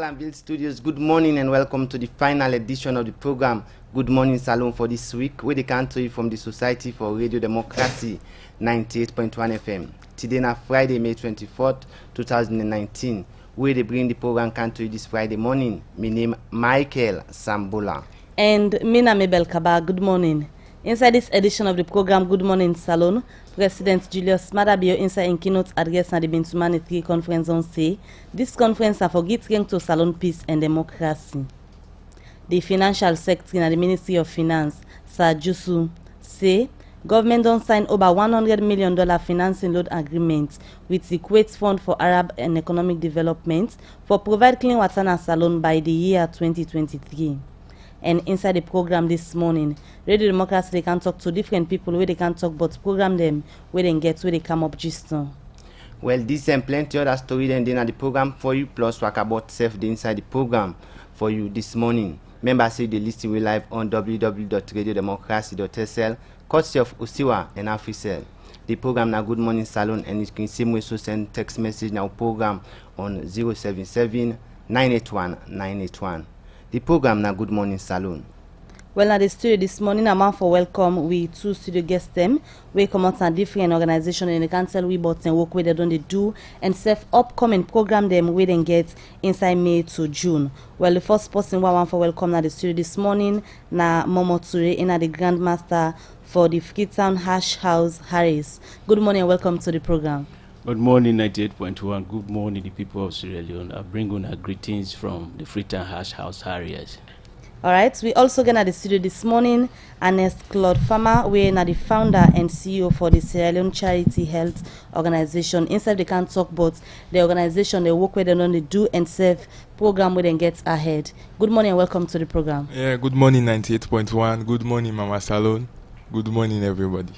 Glanville Studios, good morning and welcome to the final edition of the program Good Morning Salone for this week, where they come to you from the Society for Radio Democracy 98.1 FM. Today na Friday, May 24th, 2019, where they bring the program come to you this Friday morning. My name Michael Sambola. And Mina Mabel Kaba, good morning. Inside this edition of the program Good Morning Salone, President Julius Madabio inside in keynote address at the Bintumani 3 conference on say, this conference are for getting to Salone peace and democracy. The financial secretary in the Ministry of Finance, Sir Jusu, say, government don't sign over $100 million financing loan agreement with the Kuwait Fund for Arab and Economic Development for provide clean water in Salone by the year 2023. And inside the program this morning, Radio Democracy, they can talk to different people where they can talk about program them, where they get, where they come up just now. Well, this and plenty other story then at the program for you, plus work about self inside the program for you this morning. Remember, say the listing we live on www.radiodemocracy.sl, courtesy of Usiwa and Africell. The program na Good Morning Salone, and you can same way so send text message now program on 077 981 981. The program na Good Morning Salone. Well, at the studio this morning, I'm out for welcome with two studio guests them. We come out from different organizations and they can tell we about and work where they don't they do and self upcoming program them where they get inside May to June. Well, the first person we want for welcome at the studio this morning na Momo Ture in the Grandmaster for the Freetown Hash House Harris. Good morning and welcome to the program. Good morning, 98.1. Good morning, the people of Sierra Leone. I bring on our greetings from the Freetown Hash House Harriers. All right, we also get at the studio this morning, Ernest Claude Farmer, we're the founder and CEO for the Sierra Leone Charity Health Organization. Inside they can talk about the organization, they work where they don't do and serve program where they get ahead. Good morning and welcome to the program. Yeah, good morning, 98.1. Good morning, Mama Salone. Good morning, everybody.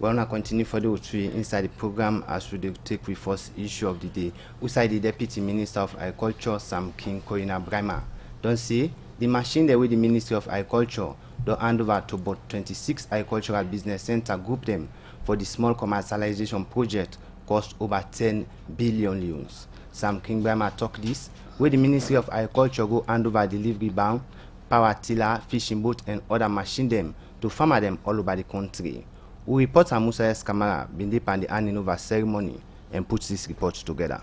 We're going to continue for the three inside the program as we take the first issue of the day. Usai the Deputy Minister of Agriculture, Sam King Koina Brima, don't say the machine the way the Ministry of Agriculture don't hand over to about 26 agricultural business center group them for the small commercialization project cost over 10 billion loans. Sam King Brima talk this where the Ministry of Agriculture go hand over delivery bound, power tiller, fishing boat and other machine them to farmer them all over the country. We report Musa S. Kamara been deep on the handing over ceremony and puts this report together.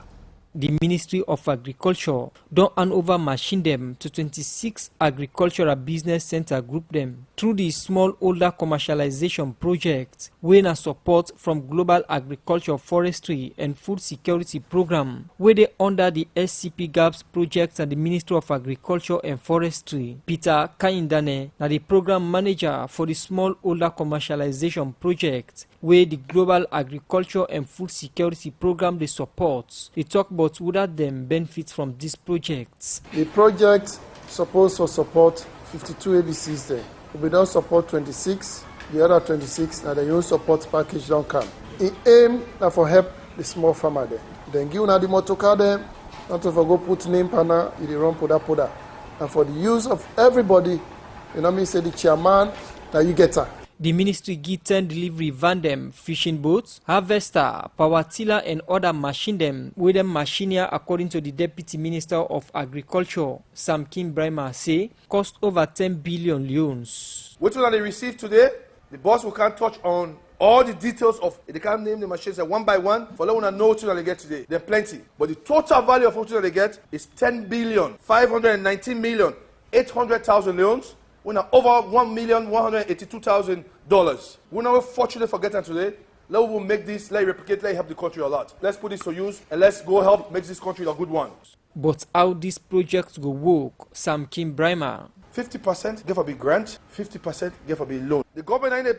The Ministry of Agriculture don't hand over machine them to 26 agricultural business center group them through the smallholder commercialization project, winning support from Global Agriculture, Forestry and Food Security Program, where they under the SCP GAPS project at the Ministry of Agriculture and Forestry. Peter Kaindane, now the program manager for the smallholder commercialization project, where the Global Agriculture and Food Security Program they support. They talk about without them benefit from these projects. The project supposed to support 52 ABCs there. We don't support 26. The other 26 now the own support package don't come. It aim now for help the small farmer there. Then give now the motor car there, not to go put name panel, you run poda. And for the use of everybody, you know me say the chairman, now you get her. The ministry give 10 delivery van them, fishing boats, harvester, power tiller and other machine them, with them machinery according to the Deputy Minister of Agriculture, Sam King Brima say, cost over 10 billion loans. Which one they received today? The boss will can't touch on all the details of, they can't name the machines one by one, for let one know what they get today. They're plenty. But the total value of what they get is 10,519,800,000 loans. We're now over $1,182,000. We're not fortunate for getting today. Let's make this, let's replicate, let's help the country a lot. Let's put this to use and let's go help make this country a good one. But how this project go work, Sam Kim Brima. 50% give a big grant, 50% give a big loan. The government ain't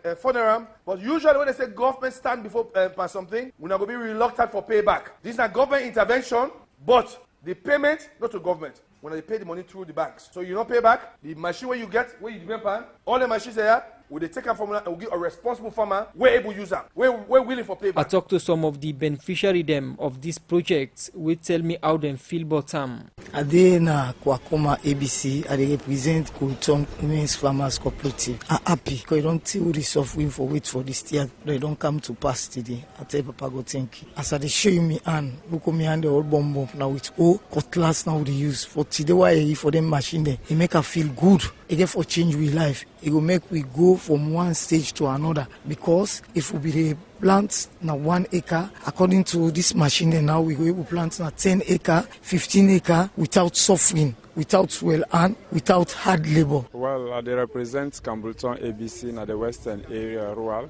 a funeral, but usually when they say government stand before something, we're not going to be reluctant for payback. This is not government intervention, but the payment not to government. When they pay the money through the banks. So you don't pay back. The machine where you get, where you depend on, all the machines there, we dey take a formula and we give a responsible farmer where able use am, where willing for payback. I talked to some of the beneficiary them of this project, who tell me how them feel about them. I dey na Kwakoma ABC. I dey represent Kulton Women's Farmers Cooperative. I'm happy because I don't see the suffering for wait for this year. They don't come to pass today. I tell Papa go thank you. As I dey show you me hand, look me hand the old bomb now with all cutlass now they use for today. Why for them machine there? It make her feel good. It get for change with life. It will make we go from one stage to another, because if we be the plant na 1 acre, according to this machine then now we go able plant na 10 acre, 15 acre without suffering, without swell and without hard labor. Well, they represent Campbellton ABC in the western area, rural,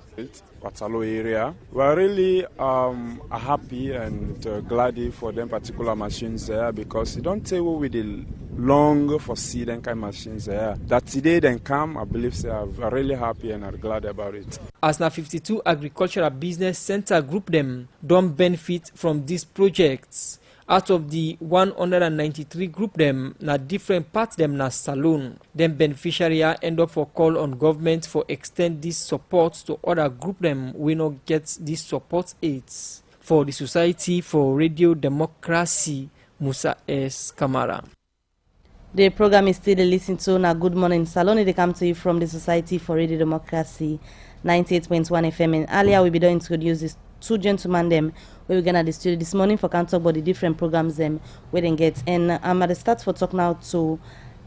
Watalo area. We are really happy and glad for them particular machines there, because you don't tell what we did long for see them kind of machines there. That today then come, I believe they are really happy and are glad about it. As na 52 agricultural business center group them don't benefit from these projects. Out of the 193 group them na different parts them na Salone. Them beneficiary end up for call on government for extend this support to other group them we not get these support aids. For the Society for Radio Democracy, Musa S. Kamara. The program is still listening to na Good Morning Salone. They come to you from the Society for Radio Democracy, 98.1 FM. And earlier we be doing introduce these two gentlemen them where we're gonna the studio this morning for can talk about the different programs them where they get. And I'm at the start for talk now to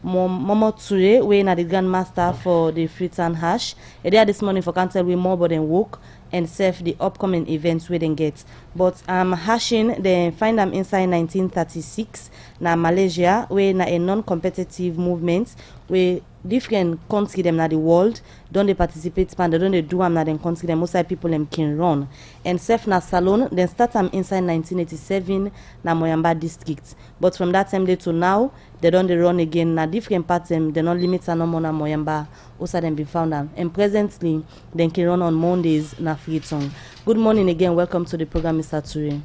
Momo Ture, we na the grandmaster for the fruit and hash. And they are this morning for can tell we more about them work and serve the upcoming events we then get. But hashing they find them inside 1936 na Malaysia, where na a non-competitive movement where different countries them na the world don't they participate and they don't they do am na them country them most of people them can run. And serve na Salone then start them inside 1987 na Moyamba district. But from that time day to now they don't they run again na different parts them they not limit no more na Moyamba also them be found them. And presently they can run on Mondays na Freetown. Good morning again, welcome to the program, Mr. Ture.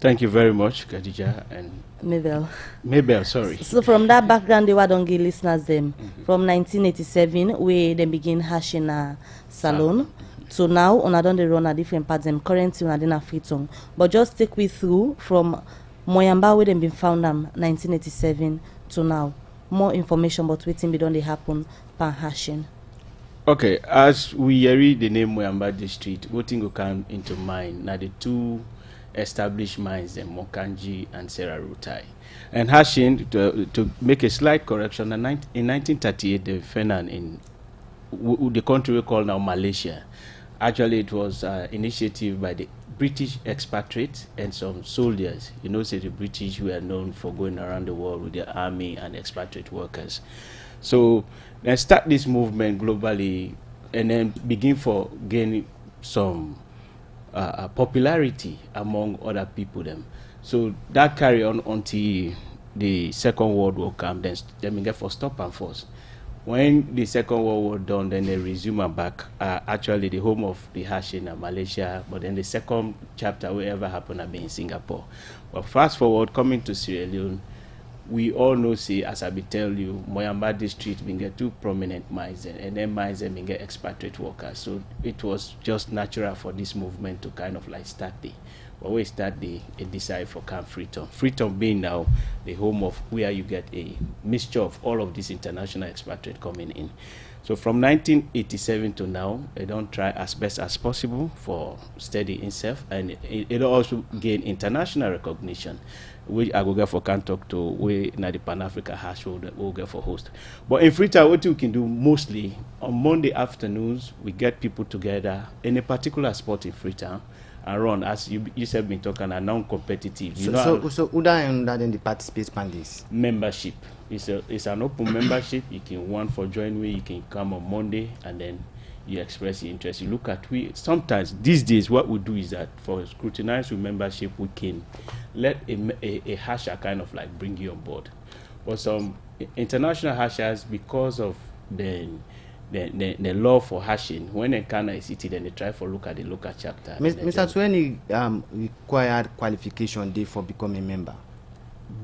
Thank you very much, Khadija and Mabel, sorry. So from that background, they were don't give listeners them from 1987 where they begin hashing a Salone. So now on don't they run a different parts them currently on a Freetown. But just take we through from Moyamba where they been found 1987 to now. More information about waiting be done they happen per hashing. Okay, as we read the name Moyamba district, what thing will come into mind? Now the two established mines, the Mokanji and Serra Rutai. And hashing, to make a slight correction, in 1938, the Fenan in the country we call now Malaysia. Actually, it was an initiative by the British expatriates and some soldiers. You know, say the British were known for going around the world with their army and expatriate workers. So they start this movement globally and then begin for gaining some popularity among other people them. So that carry on until the Second World War come, then we get for stop and force. When the Second World War done, then they resume back actually the home of the hashing in Malaysia, but then the second chapter will ever happen be in Singapore. But fast forward coming to Sierra Leone, we all know, see, as I be tell you, Moyamba district being get two prominent mines and then mines being get expatriate workers. So it was just natural for this movement to kind of like start the, but we start the decide for Camp Freetown. Freetown being now the home of where you get a mixture of all of these international expatriate coming in. So from 1987 to now, they don't try as best as possible for steady itself, and it also gain international recognition, which I go get for can talk to we na the Pan Africa hash will get for host. But in Freetown, what you can do mostly on Monday afternoons, we get people together in a particular spot in Freetown and run, as you said, been talking, are non-competitive. So Uda and then the participate in this membership. It's an open membership. You can want for join me. You can come on Monday and then you express your interest. You look at sometimes these days what we do is that for scrutinized with membership we can let a hasher kind of like bring you on board. But some international hashers, because of the law for hashing, when they can a city, then they try for look at the local chapter. Mr. Twenty required qualification day for becoming a member.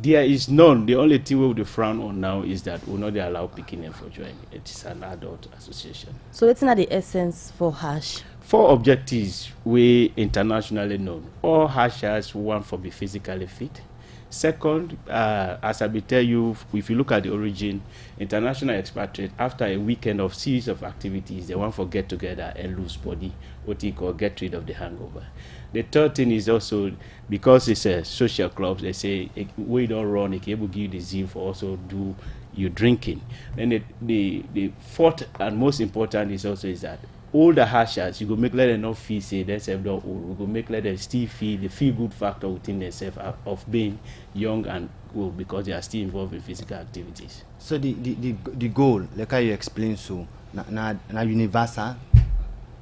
There is none. The only thing we would frown on now is that we not allow picking for join. It is an adult association. So it's not the essence for hash. 4 objectives we internationally known. All hashers want to be physically fit. Second, as I will tell you, if you look at the origin, international expatriate, after a weekend of series of activities, they want to get together and lose body, what you call get rid of the hangover. The third thing is also, because it's a social club, they say, we don't run, it can give you the zeal for also do your drinking. Then the fourth and most important is also is that all the hashers, you go make let them not feel say themselves don't old. We go make let them still feel the feel good factor within themselves of being young and old because they are still involved in physical activities. So the goal, like how you explain, so na universal.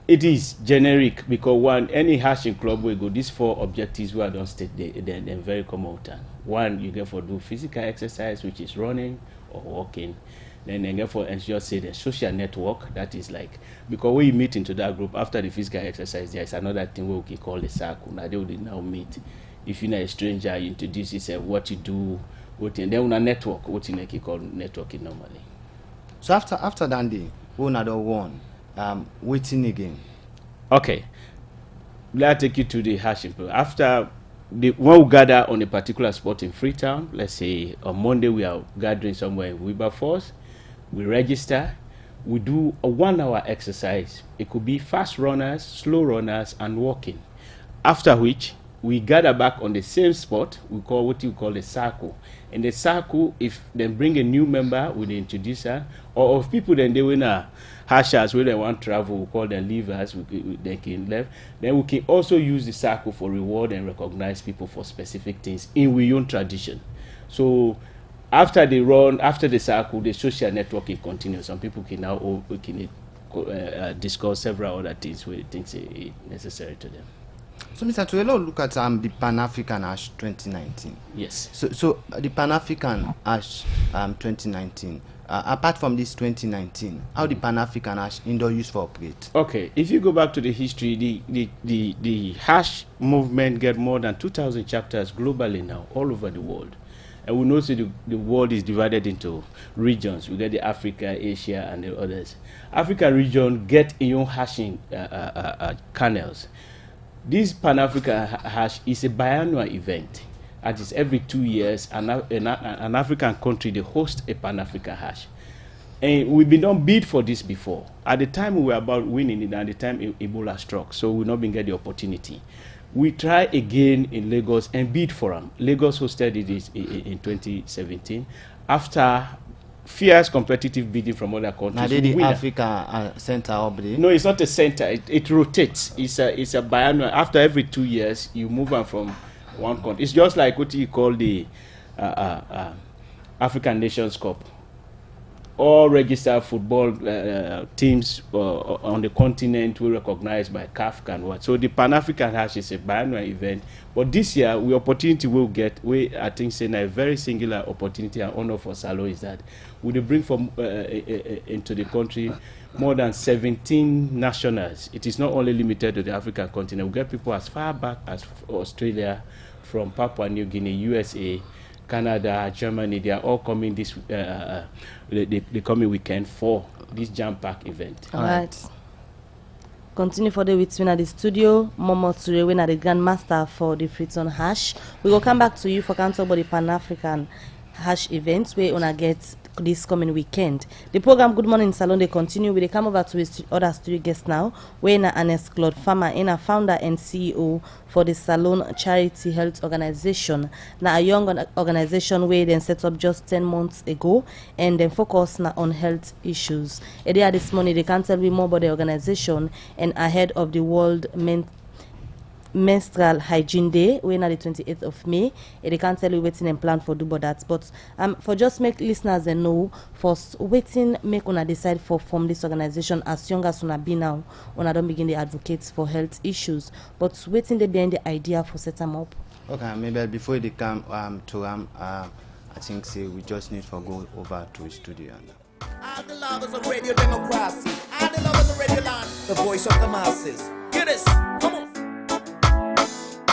It is generic because any hashing club will go these 4 objectives where I don't state they're very common. One, you get for do physical exercise, which is running or walking. Then again for ensure say the social network, that is like because when you meet into that group after the physical exercise, there is another thing we can call the circle. Now they will now meet. If you're not a stranger, you introduce yourself, what you do, what you, then on network, what you can call networking normally. So after that day, we another one, waiting again. Okay. Let's take you to the hashing. After when we gather on a particular spot in Freetown, let's say on Monday we are gathering somewhere in Wilberforce. We register, we do a 1-hour exercise. It could be fast runners, slow runners, and walking. After which, we gather back on the same spot, we call what you call a circle. In the circle, if they bring a new member, we introduce her, or of people then they will hashers where they want to travel, we call them leavers, they can left. Then we can also use the circle for reward and recognize people for specific things in our own tradition. So after they run, after the circle, the social networking continues. Some people can now discuss several other things where things are necessary to them. So, Mr. Tuelo, look at the Pan-African Ash 2019. Yes. So the Pan-African Ash 2019, apart from this 2019, how the Pan-African Ash indoor use for operate? Okay, if you go back to the history, the hash movement get more than 2,000 chapters globally now, all over the world. And we know the world is divided into regions. We get the Africa, Asia, and the others. African region get its own hashing canals. This Pan-African hash is a biannual event. That is every 2 years, an African country, they host a Pan-African hash. And we've been done bid for this before. At the time we were about winning it, at the time Ebola struck, so we've not been getting the opportunity. We try again in Lagos and bid for them. Lagos hosted it in 2017. After fierce competitive bidding from other countries. Now the Africa center obli? No, it's not a center. It rotates. It's a biannual. After every 2 years, you move on from one country. It's just like what you call the African Nations Cup. All registered football teams on the continent we recognize by CAF and what. So the Pan-African Hash is a biannual event. But this year, we opportunity we'll get, I think saying a very singular opportunity and honor for Salone is that we bring from into the country more than 17 nationals. It is not only limited to the African continent. We get people as far back as Australia, from Papua New Guinea, USA, Canada, Germany. They are all coming this the coming weekend for this jam-packed event. All right. Continue for the with at the studio. Momo Ture, the Grandmaster for the Freetown Hash. We will come back to you for council about the Pan-African Hash events where una get this coming weekend. The program Good Morning Salone they continue. We come over to his other studio guest now. We're in Ernest Claude Farmer, in a founder and CEO for the Salone Charity Health Organization. Now a young organization where they set up just 10 months ago and then focus now on health issues. Earlier this morning they can tell me more about the organization and ahead of the World Menstrual Hygiene Day, we're now the 28th of May. They can't tell you waiting and plan for do about that. But for just make listeners and know, for waiting, make una decide for form this organization as young as una be now, una don't begin the advocates for health issues. But waiting they behind the idea for set them up. Okay, maybe before they come to I think say we just need to go over to the studio. All the lovers of radio democracy, all the lovers of radio land, the voice of the masses. Get this, come on.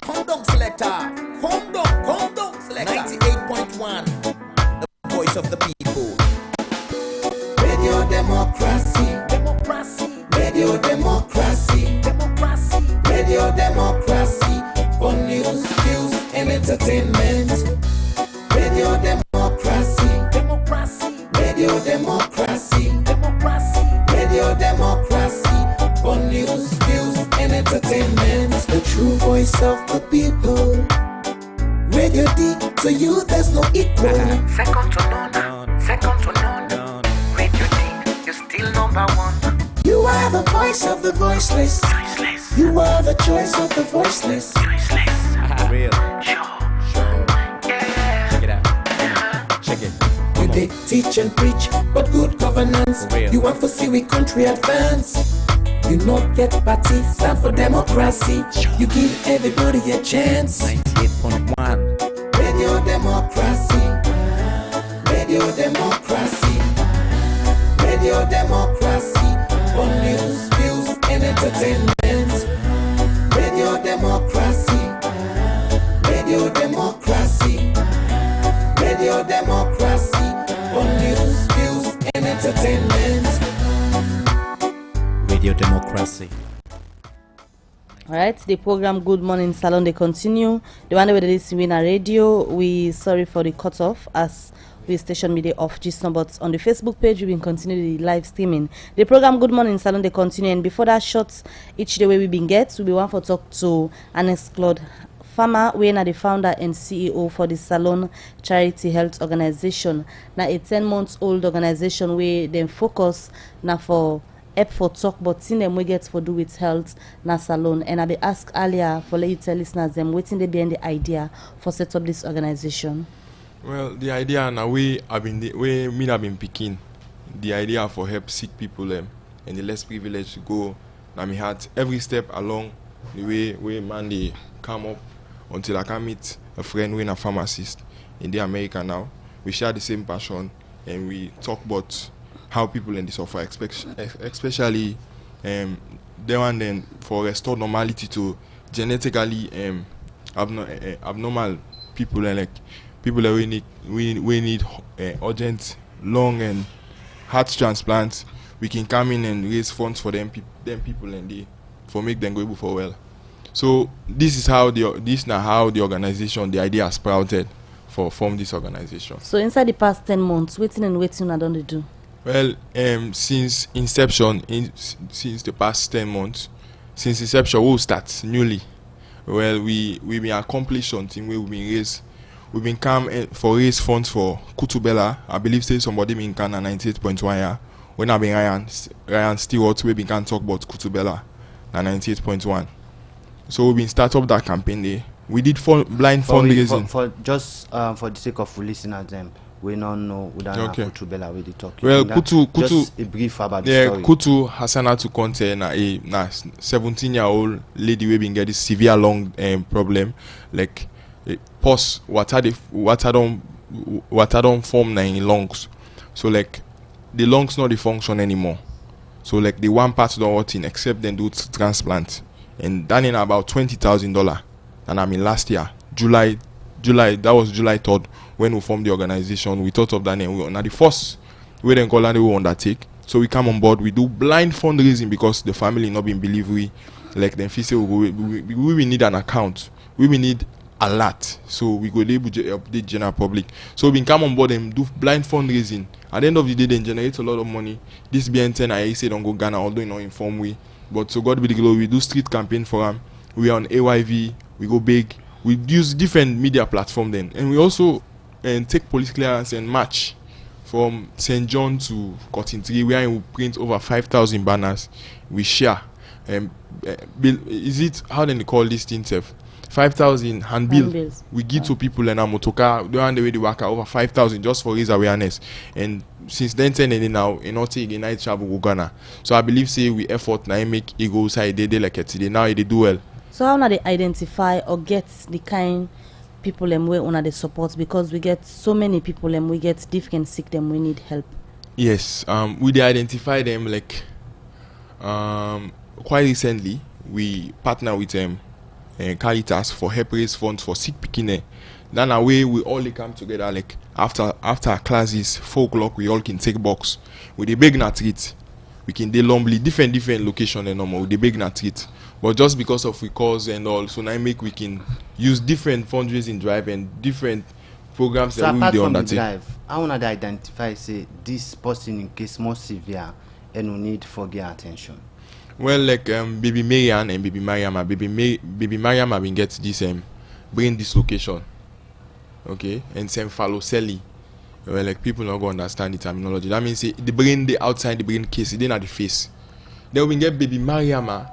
Home dog selector, home dog selector. 98.1 90.1, the voice of the people. Radio Democracy, Democracy, Radio Democracy, Democracy, Radio Democracy, for news, views, and entertainment. Radio Democracy, Democracy, Radio Democracy, Democracy, Radio Democracy, for news, views, and entertainment. The true voice of the people. Radio D, to you there's no equal. Second to none, second to none. Radio D, you're still number one. You are the voice of the voiceless. Voiceless, You are the choice of the voiceless. choiceless. Real. Sure, yeah. Check it out. Check it. You did teach and preach, but good governance. For real. You want to see we country advance. You not get party, stand for democracy. You give everybody a chance. 98.1. Radio Democracy, Radio Democracy, Radio Democracy, for news, views, and entertainment. Radio Democracy, Radio Democracy, Radio Democracy, for news, views, and entertainment. Radio Democracy. Alright, the program Good Morning Salone they continue. The one where they listen in a radio, we sorry for the cutoff as we station media off just now, but on the Facebook page we will continue the live streaming. The program Good Morning Salone they continue, and before that shot each day we been get, we be one for talk to Ernest Claude Farmer, we are the founder and CEO for the Salone Charity Health Organization. Now a 10-month-old organization where they focus now for help for talk, but seeing them we get for do with health na salon. And I be asked earlier for let you tell listeners them waiting they behind the idea for set up this organization. Well, the idea and way I've been picking the idea for help sick people and the less privileged to go. Now me had every step along the way man they come up until I can meet a friend who is a pharmacist in the America now. We share the same passion and we talk about how people in the suffer, especially them and then for restore normality to genetically abnormal people and like people that we need urgent lung and heart transplants. We can come in and raise funds for them people and they for make them go able for well. So this is how the organization, the idea sprouted for form this organization. So inside the past 10 months, waiting I don't do. Well, since inception, since the past 10 months, since inception, we'll start newly. Well, we've been accomplished something where we've been come for raise funds for Kutubela. I believe say somebody been can 98.1 yeah. When I've been Ryan Stewart, we've been can talk about Kutubela na 98.1. So we've been start up that campaign there. We did blind fundraising. For the sake of listeners them. We don't know we don't know Kutu Bella where they talk. Well, Kutu just a brief about the story. Kutu Hasana to contain a 17-year-old lady we been get this severe lung problem, like pus water don't form in lungs. So like the lungs not the function anymore. So like the one part don't work in except then do transplant. And that in about $20,000. And I mean last year, July, that was July 3rd when we formed the organization. We thought of that name. We now the first we then call that we undertake. So we come on board. We do blind fundraising because the family not been believe we like them. Say we will need an account. We will need a lot. So we go able to update general public. So we come on board and do blind fundraising. At the end of the day, they generate a lot of money. This BN10 I say don't go Ghana, although in no inform way. But so God be the glory. We do street campaign for them. We are on AYV. We go big. We use different media platform then, and we also take police clearance and march from St. John to Cotton Tree, where we print over 5,000 banners. We share. Is it how then they call this thing? 5,000 handbills. We give to people and motoka. The way they work over 5,000 just for raise awareness. And since then, now in Northern United travel go Ghana. So I believe say we effort now make it go side they like it today. Now they do well. So how now they identify or get the kind people them we una the support, because we get so many people and we get different sick them we need help. Yes, we identify them like quite recently we partner with Caritas for help raise funds for sick pikine Then away we all they come together like after classes 4 o'clock we all can take box. With the big na treat. We can dey lumbly different location and normal with the big na treat. But just because of we cause and all, so now make we can use different fundraising drive and different programs so that we apart do from the undertake. drive, how would I identify say this person in case more severe and we need for get attention? Well, like baby Marian and baby Mariam, baby Mariam have been get this brain dislocation. Okay, and same follow celly. Well, like people not gonna understand the terminology. That means the brain, the outside the brain case, it not the face. Then we get baby Mariama,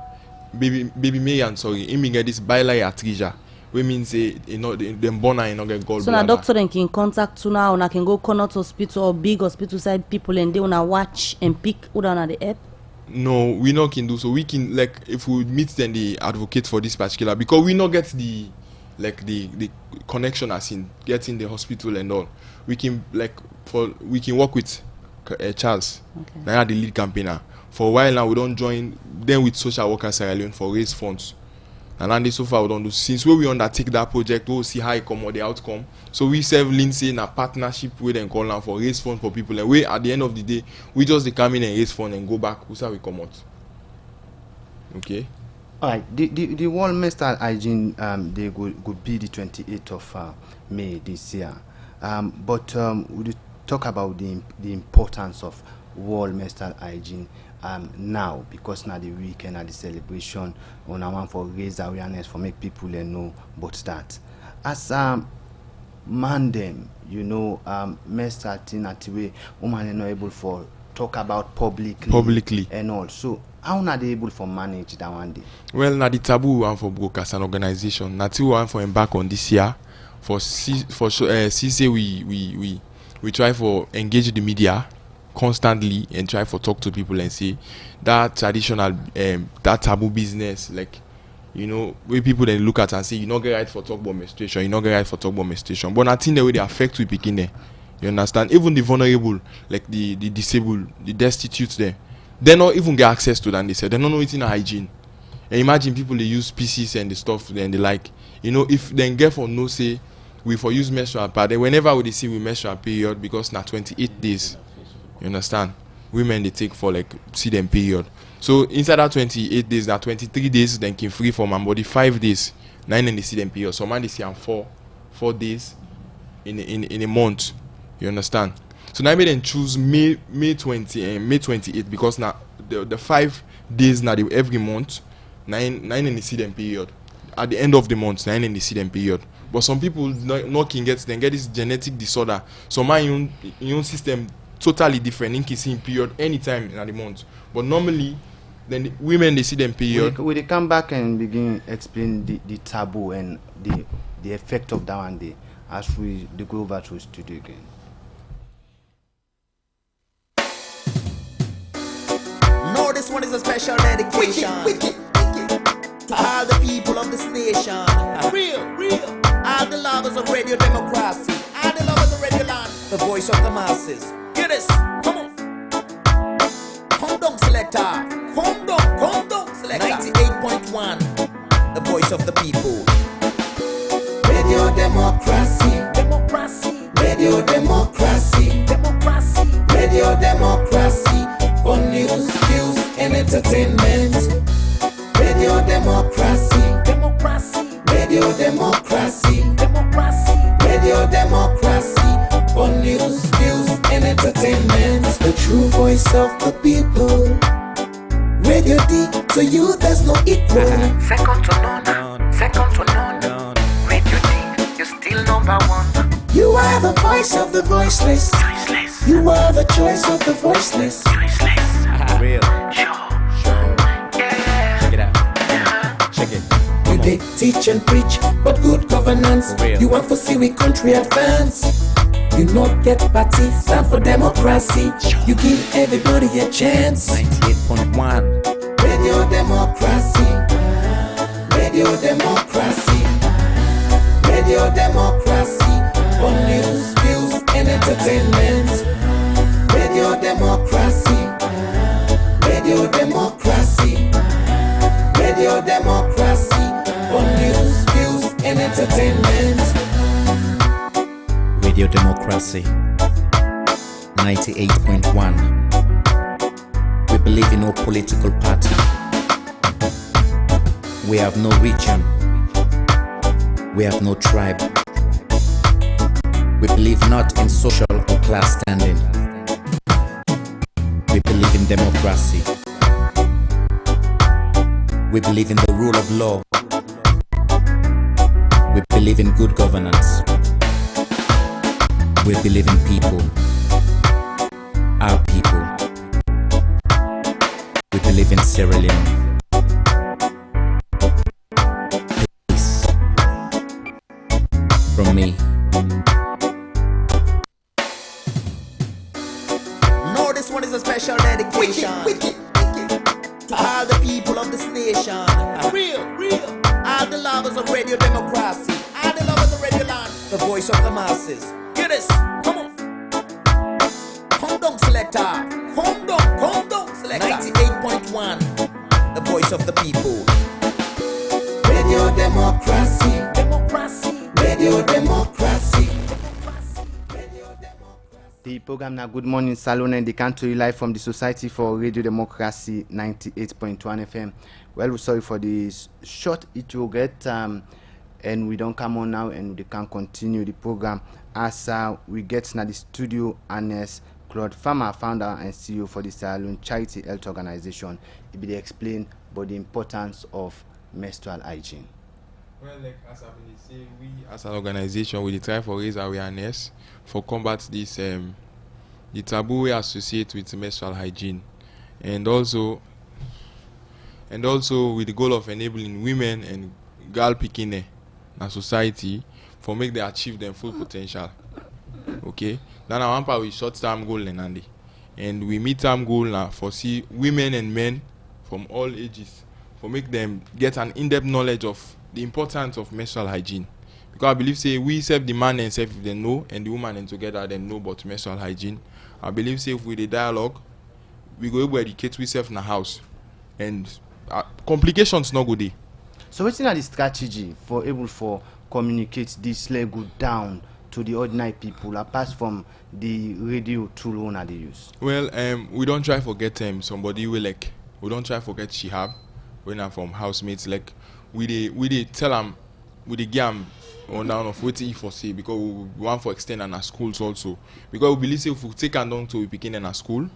baby Marian, sorry, he get this biliary atresia. We mean say them born and not get gallbladder. So now doctor then can contact you now, and can go Connaught Hospital or big hospital side people and they wanna watch and pick who down at the app. No, we not can do so. We can like if we meet then the advocate for this particular because we not get the connection as in getting the hospital and all. We can we can work with Charles. Okay. Now the lead campaigner. For a while now we don't join them with social workers Sierra Leone for raise funds. And then so far we don't do since we undertake that project, we'll see how it come or the outcome. So we serve Lindsay in a partnership with them call now for raise funds for people and we at the end of the day we just come in and raise funds and go back. Who's how we come out. Okay. Alright, the World Menstrual Hygiene they could be the 28th of May this year. But would you talk about the importance of World Menstrual Hygiene now because now the weekend and the celebration on I want for raise awareness for make people know about that. As man them, you know, menstrual thing at the way woman not able for talk about publicly and all. So how are they able for manage that one day? Well, now the taboo one for broke as an organization. Now two one for embark on this year. For CC we try for engage the media constantly and try for talk to people and say that traditional that taboo business like you know where people then look at and say you not get right for talk about menstruation, you not get right for talk about menstruation. But I think the way they affect we begin there. You understand? Even the vulnerable, like the disabled, the destitute there, they not even get access to that. They say they don't know it's in hygiene. And imagine people they use PCs and the stuff and they like, you know, if they get for no say we for use menstrual pad, then whenever we see we menstrual period because now 28 days. You understand? Women they take for like see them period. So inside that 28 days, that 23 days, then can free from my body 5 days. 9 and they see them period. So man they see them 4 days in a month. You understand? So now I made them choose May 20 and May 28 because now the 5 days now every month 9 and the see them period. At the end of the month 9 and the see them period. But some people not can get this genetic disorder. So my immune system totally different. In can see period anytime in the month. But normally then the women they see them period. Will they come back and begin explain the taboo and the effect of that one day as we go over to studio again? No, this one is a special dedication to all the people of this nation. Real. All the lovers of radio democracy. All the lovers of radio land. The voice of the masses. Hear this. Come on. Come down, selector. Come down, selector. 98.1. The voice of the people. Radio democracy. Radio democracy. Radio democracy. For news, views, and entertainment. Radio democracy. Radio democracy. Radio democracy. For news, views, and entertainment. The true voice of the people. Radio D, to you there's no equal. Second to none. Radio D, you're still number one. You are the voice of the voiceless. You are the choice of the voiceless. Real. Yeah. Check it out. Check it. You did teach and preach, but good governance. Real. You want to see we country advance. You not get party, stand for democracy. You give everybody a chance. 98.1. Radio democracy. Radio democracy. Radio democracy. For news, views, and entertainment. Radio democracy. Radio democracy. Radio democracy. For news, views, and entertainment. Radio Democracy 98.1. We believe in no political party. We have no region. We have no tribe. We believe not in social or class standing. We believe in democracy. We believe in the rule of law. We believe in good governance. We believe in people. Our people. We believe in Sierra Leone. Peace. From me. No, this one is a special dedication. To all the people of this nation. Real. All the lovers of radio democracy. All the lovers of radio land. The voice of the masses. Hear this. Come on. Come down, selector. Come down, selector. 98.1. The voice of the people. Radio democracy. Radio democracy. The program now Good Morning Salone and they come to you live from the Society for Radio Democracy 98.1 FM. Well, we're sorry for this short it will get and we don't come on now and we can continue the program as we get now the studio Ernest Claude Farmer, founder and CEO for the Salone Charity Health Organization. It will explain about the importance of menstrual hygiene. Well, like as I've been saying, we as an organization we try for raise awareness for combat this the taboo we associate with menstrual hygiene, and also with the goal of enabling women and girl picking in a society for make them achieve their full potential. Okay, then I want we short-term goal and we mid-term goal now for see women and men from all ages for make them get an in-depth knowledge of the importance of menstrual hygiene. Because I believe say we self the man and self if they know and the woman and together they know about menstrual hygiene. I believe say if with the dialogue we go able to educate ourselves in the house and complications not go there. So what's the strategy for able for communicate this level down to the ordinary people apart from the radio tool they use? Well, we don't try to get somebody we don't try to get Shihab when I'm from housemates like we tell them we give them on down of what for say because we want for extend in our schools also because we believe say if we take them down to we begin in our school,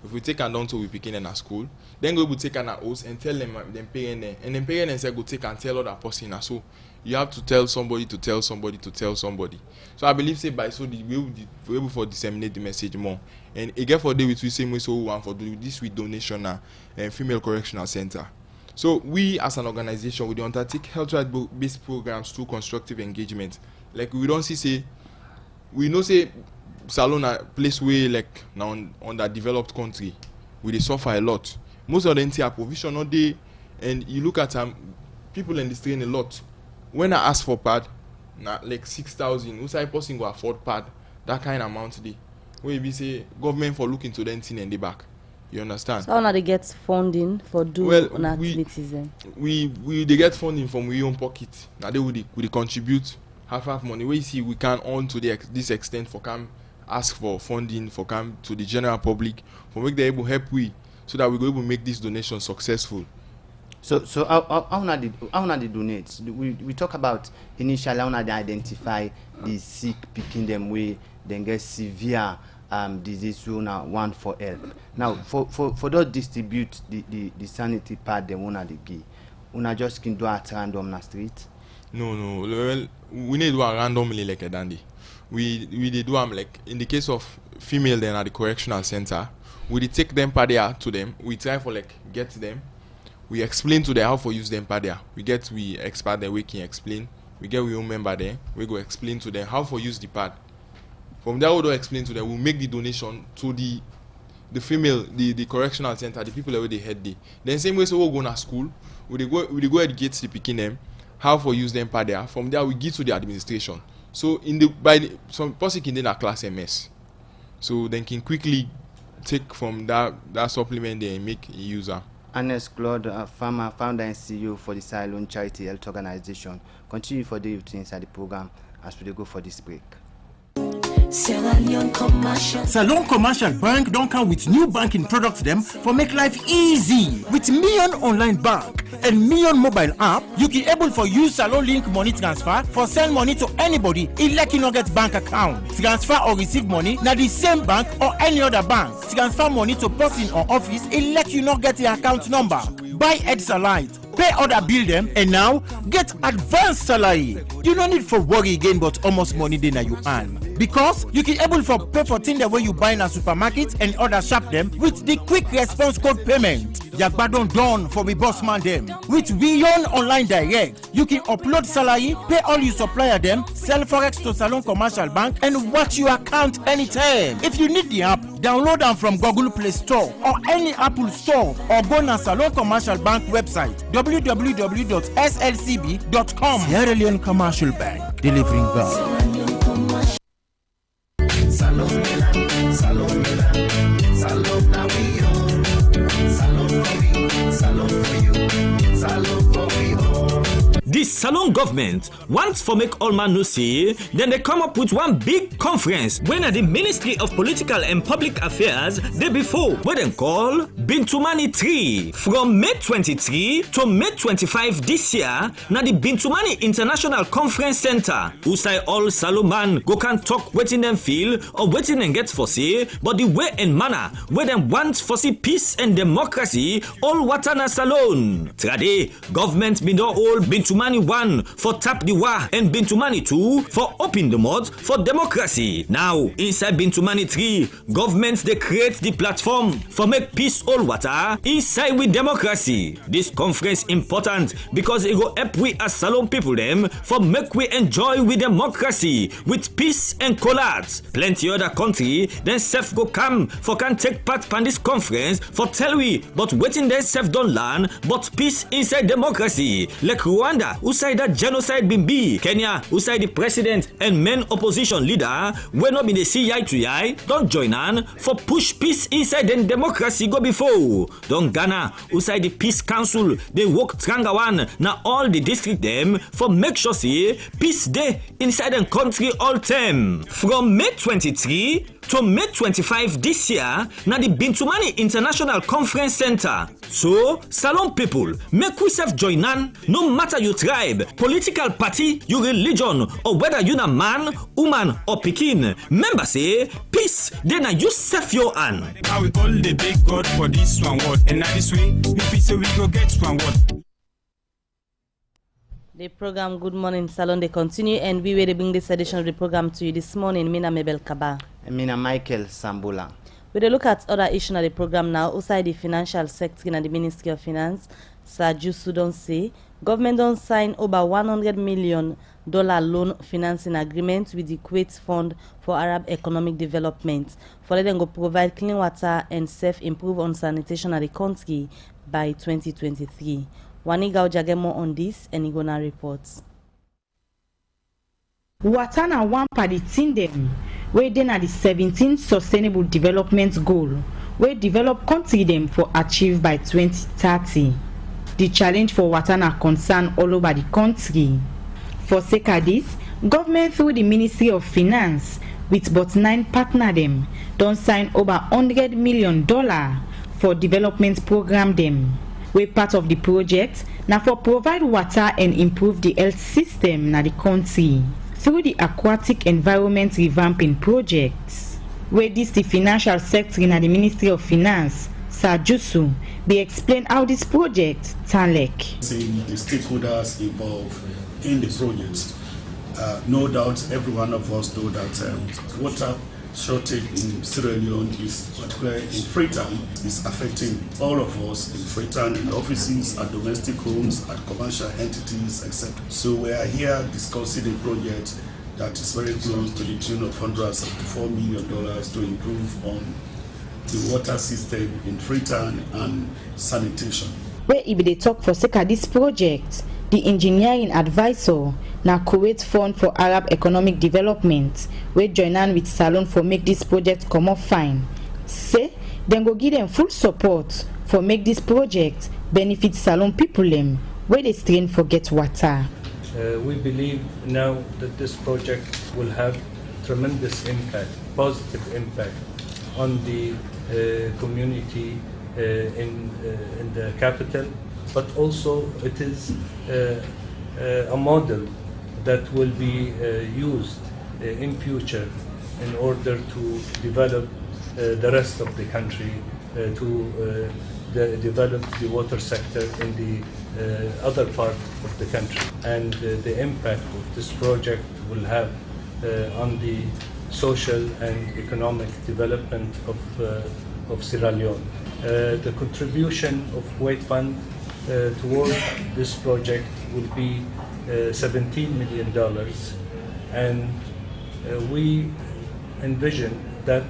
if we take them down to we begin in our school, then we will take an house and tell them parents and then parents say go take and tell other person. So you have to tell somebody to tell somebody to tell somebody. So I believe say by so the way we able for disseminate the message more. And again for day with we same way so we want for do this with donation and female correctional center. So we as an organization we don't undertake health right based programs through constructive engagement. Like we don't say we know say Salone a place where like now on that developed country we they suffer a lot. Most of them are provision all day and you look at people in the strain a lot. When I ask for pad, like 6,000, who's I person go afford pad, that kind of amount day. Where we say government for looking to them thing and the back. You understand? So how now they get funding for doing activities then? We they get funding from our own pocket. Now they will contribute half money. We see we can on to this extent for come ask for funding for come to the general public for make them able help we so that we go able to make this donation successful. So how not they donate? We talk about initially how not they identify the sick, picking them way, then get severe disease now one for help. Now for those distribute the sanity part they wanna they give. Una just can do at random na street. No. Well, we need to do randomly like a dandy. We do them like in the case of female then at the correctional center, we take them per there to them. We try for like get them. We explain to them how for use them per there. We expert there we can explain. We get we own member there. We go explain to them how for use the pad. From there we do explain to them. We make the donation to the female the correctional center, the people that they head there. Then same way so we go to school. We go educate the picking them how for use them per there. From there we give to the administration. So some person can do a class MS. So then can quickly take from that supplement there and make a user. Ernest Claude, farmer, founder and CEO for the Salone Charity Health Organization. Continue for the youth inside the program as we go for this break. Sierra Leone Commercial. Salone Commercial Bank don't come with new banking products them for make life easy. With Million Online Bank and Million Mobile app, you can able for use Salone Link money transfer for send money to anybody like you no get bank account. Transfer or receive money na the same bank or any other bank. Transfer money to person or office like you not get the account number. Buy Ed Salite, pay other bill them, and now get advanced salary. You don't need for worry again, but almost money then you earn. Because you can able for pay for things the way you buy in a supermarket and other shop them with the quick response code payment. Yagbadon done for we boss man them. With Beyond Online Direct, you can upload salary, pay all your supplier them, sell forex to Salone Commercial Bank, and watch your account anytime. If you need the app, download them from Google Play Store or any Apple Store, or go to Salone Commercial Bank website www.slcb.com. Sierra Leone Commercial Bank, delivering value. Salone Milan, Salone Milan, Salone now we own. Salone for we, Salone for you, Salone for we all. The Salone government wants for make all man know say, then they come up with one big conference when at the Ministry of Political and Public Affairs day before, what they call Bintumani 3. From May 23 to May 25 this year, na the Bintumani International Conference Center, who say all Salone man go can talk waiting them feel or waiting them get for say, but the way and manner where them want for see peace and democracy all watana Salone. Trade government been all Bintumani 1 for tap the war and Bintumani 2 for open the mud for democracy. Now inside Bintumani 3, governments they create the platform for make peace all water inside with democracy. This conference important because it go help we as Salone people them for make we enjoy with democracy with peace and collapse. Plenty other country then self go come for can take part in this conference for tell we but waiting then self don't learn but peace inside democracy. Like Rwanda who say that genocide been be, Kenya who say the president and main opposition leader when not be the see eye to eye don't join on for push peace inside then democracy go before. Don't Ghana who say the peace council they work stronger one now all the district them for make sure see peace day inside the country all time. From May 23 to May 25 this year na the Bintumani International Conference Center. So Salone people make we self join on no matter your tribe, political party, your religion, or whether you na man, woman, or pikin. Member say peace then you self your hand. Now we call the big God for this one word, and now this way we say we go get one word. The program Good Morning Salone they continue, and we will bring this edition of the program to you this morning. Mina Mabel Kaba. And Mina Michael Sambula. We will look at other issues of the program now. Outside the financial sector in the Ministry of Finance, Sir Jusu don't say government don't sign over $100 million loan financing agreement with the Kuwait Fund for Arab Economic Development for letting go provide clean water and self-improve on sanitation of the country by 2023. Waniga Ojage more on this and Igona reports. Watana one party team them where then are the 17th Sustainable Development Goal where develop country them for achieve by 2030. The challenge for Watana concern all over the country. For sake of this, government through the Ministry of Finance with but 9 partner them don't sign over $100 million for development program them. We part of the project now for provide water and improve the health system na the country through the aquatic environment revamping projects. Where this the financial sector in the Ministry of Finance, Sir Jusu, they explain how this project Tanlek. Seeing the stakeholders involved in the project, no doubt every one of us know that water shortage in Sierra Leone is particularly in Freetown is affecting all of us in Freetown, in offices, at domestic homes, at commercial entities, etc. So we are here discussing a project that is very close to the tune of $174 million to improve on the water system in Freetown and sanitation. Where if they talk for sake of this project, the engineering advisor na Kuwait Fund for Arab Economic Development we join on with Salone for make this project come up fine. Say then go give them full support for make this project benefit Salone people them where they strain for get water. We believe now that this project will have tremendous impact, positive impact on the community in the capital, but also it is a model that will be used in future in order to develop the rest of the country, to develop the water sector in the other part of the country. And the impact of this project will have on the social and economic development of Sierra Leone. The contribution of Kuwait Fund toward this project will be $17 million, and we envision that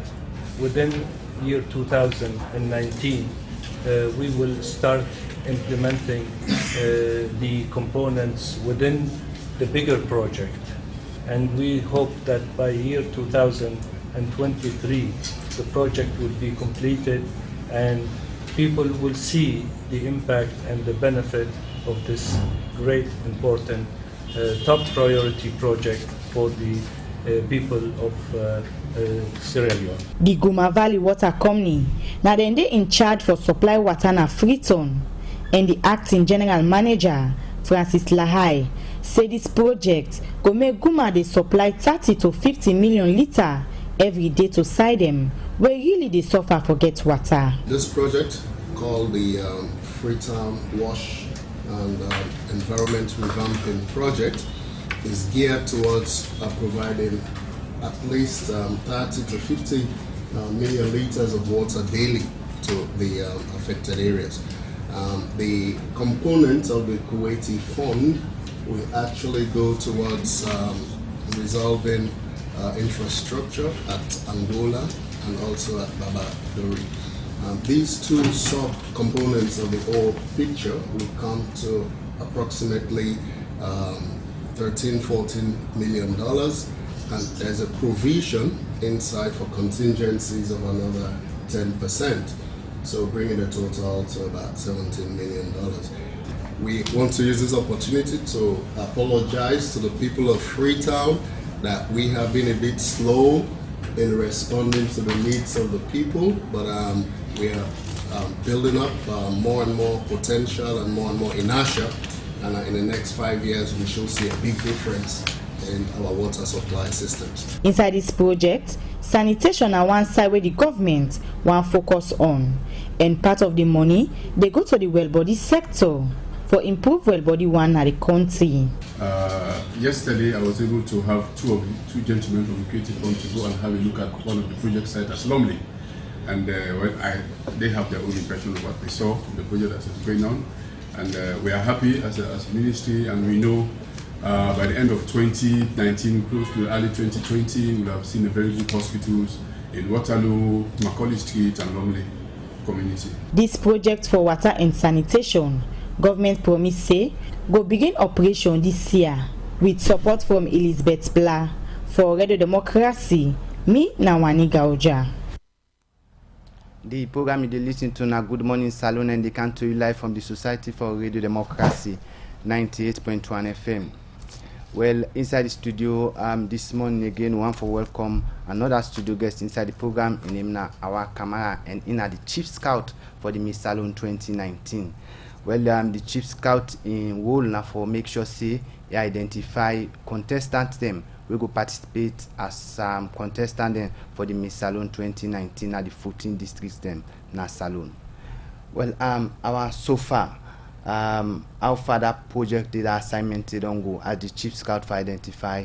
within year 2019 we will start implementing the components within the bigger project, and we hope that by year 2023 the project will be completed and people will see the impact and the benefit of this great, important, top priority project for the people of Sierra Leone. The Guma Valley Water Company, now then they in charge for supply water na Freetown, and the acting general manager, Francis Lahai, say this project go make Guma they supply 30 to 50 million litre every day to side them, where really they suffer for get water. This project, called the Freetown Wash and Environment Revamping Project, is geared towards providing at least 30 to 50 million litres of water daily to the affected areas. The component of the Kuwaiti fund will actually go towards resolving infrastructure at Angola and also at Baba Dori. These two sub-components of the whole picture will come to approximately $13–14 million, and there's a provision inside for contingencies of another 10%, so bringing the total to about $17 million. We want to use this opportunity to apologize to the people of Freetown that we have been a bit slow in responding to the needs of the people, but we are building up more and more potential and more inertia, and in the next 5 years we should see a big difference in our water supply systems. Inside this project, sanitation on one side where the government want focus on, and part of the money they go to the well body sector for improve well body one at the country. Yesterday I was able to have two gentlemen from the Creative Fund to go and have a look at one of the project sites at Lumley, and they have their own impression of what they saw in the project that is going on, and we are happy as a ministry, and we know by the end of 2019, close to early 2020, we'll have seen a very good hospitals in Waterloo, Macaulay Street and Lumley community. This project for water and sanitation, government promise say go begin operation this year with support from Elizabeth Blah. For Radio Democracy, me Nawani Gauja. The program you listen to na Good Morning Salone, and they come to you live from the Society for Radio Democracy, 98.1 FM. Well, inside the studio this morning again, we want to welcome another studio guest inside the program, in him na our Kamara, and in the Chief Scout for the Miss Salone 2019. Well, the Chief Scout in role now for make sure say he identify contestants them we go participate as contestant them for the Miss Salone 2019 at the 14 districts them na Salone. Well, our so far how far that project did assignment they don't go as the Chief Scout for identify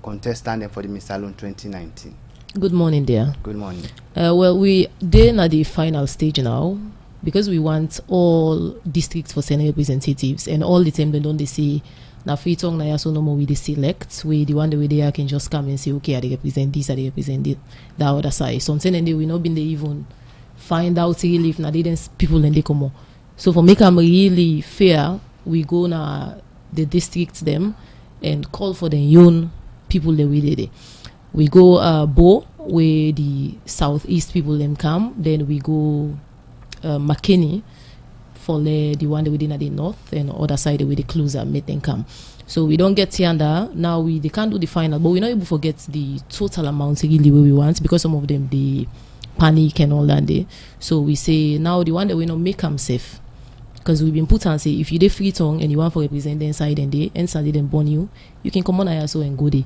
contestant them for the Miss Salone 2019. Good morning, dear. Good morning. Well, we then at the final stage now, because we want all districts for Senate representatives, and all the time they don't see now Freetown na so no more we select we the one the way they can just come and say okay I represent this, I represent the other side. Something and they will not be they even find out really if na didn't people and they come on. So for make them really fair, we go na the districts them and call for the young people the way they. We go Bo where the southeast people them come, then we go McKinney Fole, the one that within the north, and other side with the closer make them come. So we don't get Tianda. Now they can't do the final, but we're not able to get the total amount really where we want because some of them they panic and all that day. So we say now the one that we not make them safe. Because we've been put and say if you dey free tongue and you want to represent the inside and they then burn you can come on ISO and go there.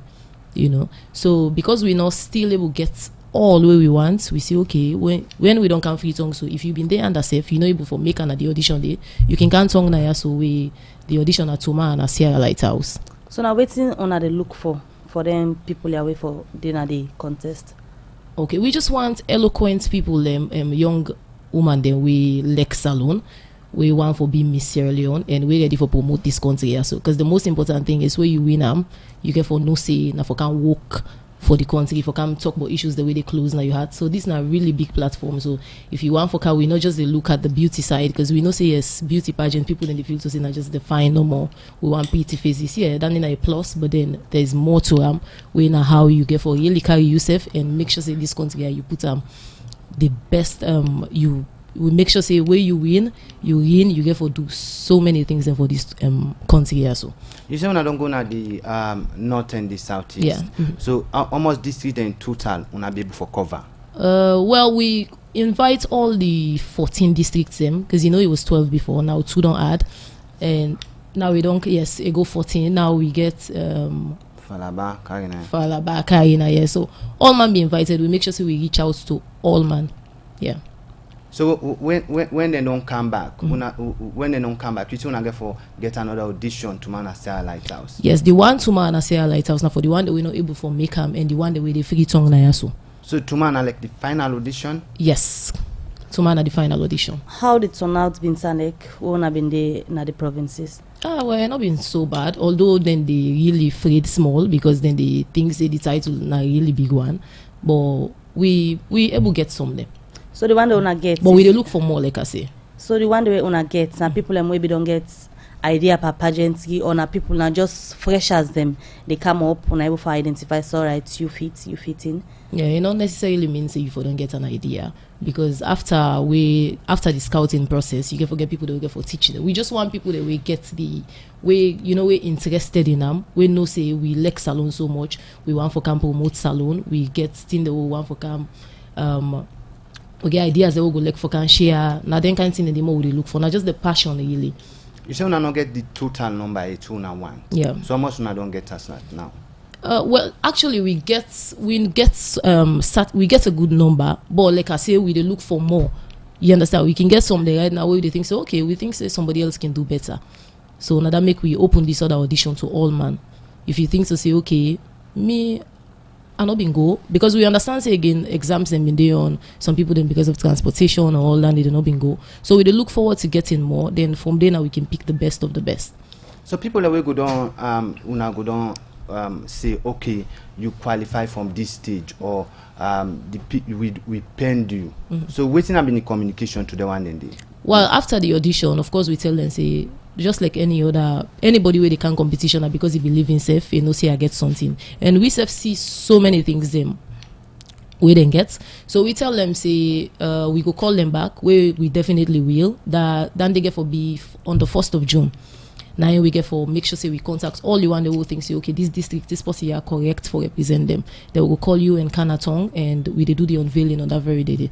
You know. So because we're not still able to get all the way we want, we say okay, when we don't come free tongue, so if you've been there under safe, you're not able to make the audition day, you can come tongue na so we the audition at Toma and a Sierra Lighthouse. So now waiting on the look for them people away for dinner the contest. Okay, we just want eloquent people, young woman then we Lex Salone. We want for being Miss Sierra Leone and we're ready for promote this country also. Because the most important thing is where you win you get for no say, now for can work for the country, for can talk about issues the way they close now you had. So this is a really big platform. So if you want for can we not just look at the beauty side, because we know say yes, beauty pageant people in the field to say not just define no more. We want pretty faces. Yeah, that's a plus, but then there's more to we know how you get for really carry yourself and make sure say this country you put the best we make sure say where you win, you get for do so many things and for this country also. You say when I don't go na the north and the southeast. Yeah. So almost district in total una be able for cover. Well, we invite all the 14 districts because it was 12 before. Now 2 don't add, and now we don't. Yes, it go 14. Now we get Falaba, Karina. Yeah. So all man be invited. We make sure we reach out to all man. Yeah. So when they don't come back, when they don't come back, you still get another audition to man Sierra Lighthouse. Yes, the one to man Sierra Lighthouse now for the one that we're not able for make them and the one that we the free tongue na yaso. So to man like the final audition? Yes, to man the final audition. How did turnout been like when I've been there in the provinces? Well, not been so bad. Although then they really afraid small because then they think say the title na really big one, but we able get some of them. So the one they wanna get, but we look for more, like I say. So the one they wanna get, some people maybe don't get idea per pageant, or na people now just fresh as them. They come up and able to identify. So right, you fit in. Yeah, it not necessarily means that you don't get an idea because after the scouting process, you can forget people that we get for teaching. We just want people that we get we're interested in them. We know say we like salon so much. We want for camp promote salon. We get thing that we want for camp. We get ideas that we go like for can share. Now then kind of thing anymore we look for. Not just the passion really. You say we not get the total number 2 and 1. Yeah. So much we don't get us now. Well, actually, we get a good number, but like I say, we look for more. You understand? We can get something right now where they think so. Okay, we think say somebody else can do better. So now that make we open this other audition to all man. If you think so, say okay, me. I not been go because we understand say again exams and been there on some people then because of transportation or all that they not been go. So we look forward to getting more. Then from there now we can pick the best of the best. So people that we go down say okay you qualify from this stage or we penned you. So waiting have been in communication to the one then day. Well, after the audition, of course we tell them say just like anybody where they can competition because they believe in safe, say I get something. And we see so many things them we then get. So we tell them say we go call them back where we definitely will. Then they get for be on the 1st of June. Now we get for make sure say we contact all you want the whole thing say okay this district this person are correct for represent them. They will call you in Kanatong and we do the unveiling on that very day.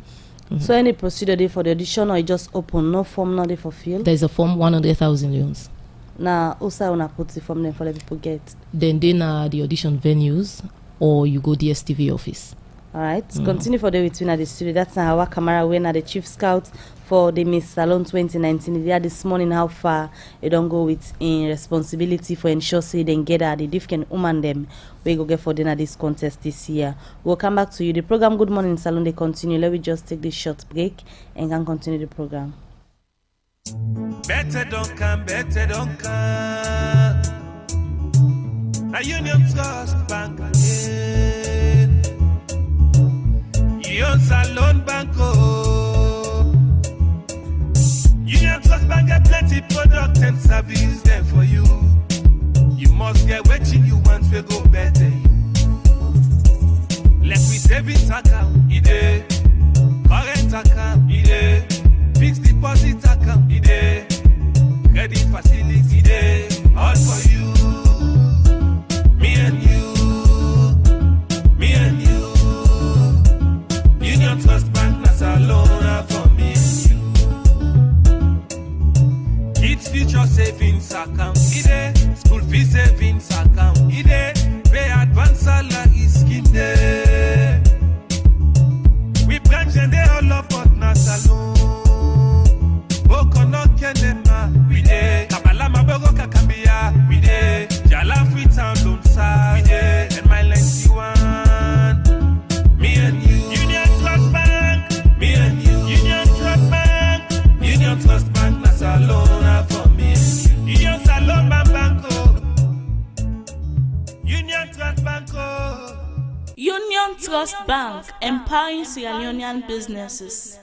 So any procedure there for the audition or you just open no form not there for fill? There's a form 100,000 loans. Now also I wanna put the form there for the people get. Then the audition venues or you go DSTV office. Alright, continue for the between at the studio. That's our camera when at the chief scout for the Miss Salone 2019. They are this morning how far they don't go with in responsibility for ensure say they get the different woman them we go get for dinner this contest this year. We'll come back to you. The program Good Morning Salone they continue. Let me just take this short break and can continue the program. Better don't come. Now Union Trust Bank again. Union Salone Banco. Union Trust Bank get plenty product and service there for you. You must get what you want to go better. Let me savings account, current account, fixed deposit account, politics, it is all for you. Me and you, me and you. Union Trust Bank, na Salone for me and you. Kids future savings account, it is school fee savings account, it is pay advance salary scheme there. We branch and they all love but na Salone. Boko no kenema, we dey. Kabala mabogo kakambia, we dey. Jala free town loan sa, we dey. And my 91, me and you. Union Trust Bank, me and you. Union Trust Bank, Union Trust Bank, na Salone for me and you. Union Salone Banko, Union Trust Banko. Union Trust Bank, empowering Sierra Leonean businesses.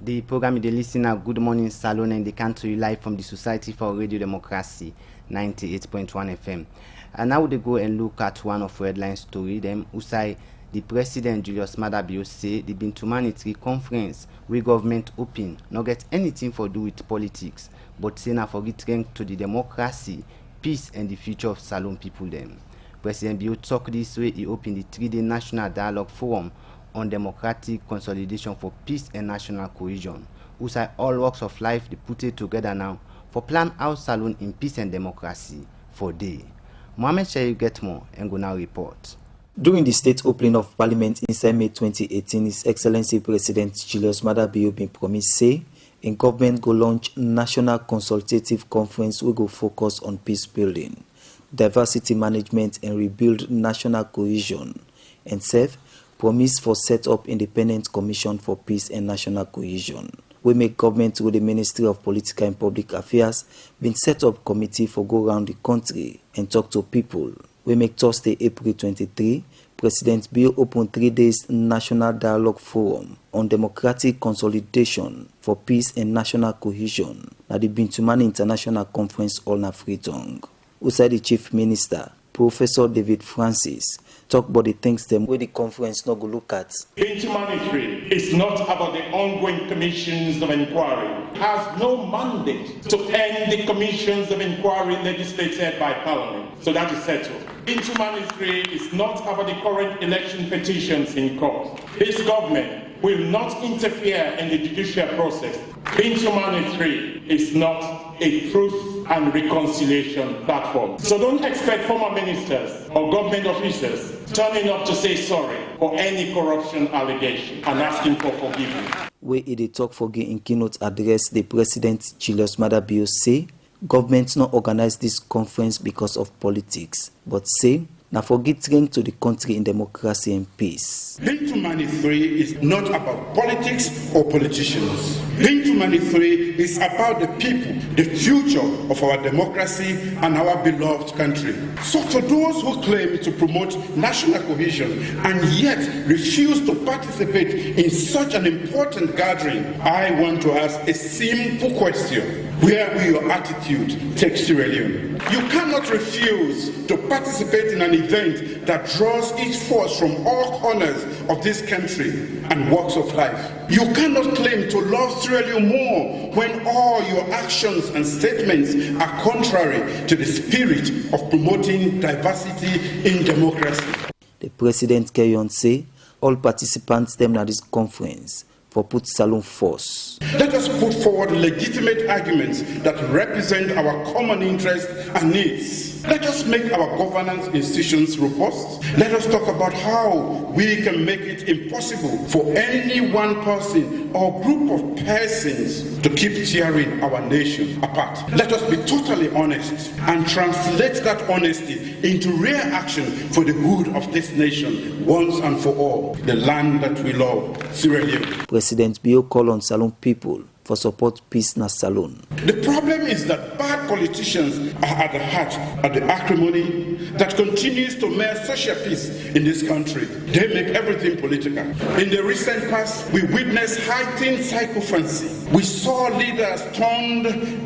The program is the listener Good Morning Salone in the country live from the Society for Radio Democracy 98.1 FM. And now they go and look at one of headline story them who say the President Julius Maada Bio say the Bintumanitri conference where government open not get anything for do with politics, but say na for return to the democracy, peace and the future of Salone people them. President Bio talk this way he opened the 3-day National Dialogue Forum on democratic consolidation for peace and national cohesion, who say all walks of life they put it together now for plan out Salone in peace and democracy for day. Mohamed Shayu get more and go now report. During the state opening of Parliament inside May 2018, His Excellency President Julius Maada Bio bin promise say in government go launch national consultative conference we go focus on peace building, diversity management and rebuild national cohesion, and serve promise for set up independent commission for peace and national cohesion. We make government through the Ministry of Political and Public Affairs been set up committee for go around the country and talk to people. We make Thursday, April 23, President Bio open 3 days National Dialogue Forum on democratic consolidation for peace and national cohesion at the Bintumani International Conference all na Freetong. Outside the Chief Minister, Professor David Francis, talk about the things them where the conference not go look at. Bintumanitri is not about the ongoing commissions of inquiry. It has no mandate to end the commissions of inquiry legislated by Parliament. So that is settled. Bintumanitri is not about the current election petitions in court. This government will not interfere in the judicial process. Bintumanitri is not a truth and reconciliation platform. So don't expect former ministers or government officers turning up to say sorry for any corruption allegation and asking for forgiveness. Where it talk for in keynote address, the President Julius Maada Bio say government not organize this conference because of politics, but say now forget getting to the country in democracy and peace. Bintumanitri is not about politics or politicians. Bintumanitri is about the people, the future of our democracy and our beloved country. So to those who claim to promote national cohesion and yet refuse to participate in such an important gathering, I want to ask a simple question. Where will your attitude take Sierra Leone? You cannot refuse to participate in an event that draws its force from all corners of this country and walks of life. You cannot claim to love Sierra Leone more when all your actions and statements are contrary to the spirit of promoting diversity in democracy. The President carry on say all participants them at this conference for put Salone first. Let us put forward legitimate arguments that represent our common interests and needs. Let us make our governance institutions robust. Let us talk about how we can make it impossible for any one person or group of persons to keep tearing our nation apart. Let us be totally honest and translate that honesty into real action for the good of this nation once and for all, the land that we love, Sierra Leone. President Bio call on Salone people for support peace na Salone. The problem is that bad politicians are at the heart of the acrimony that continues to mar social peace in this country. They make everything political. In the recent past, we witnessed heightened sycophancy. We saw leaders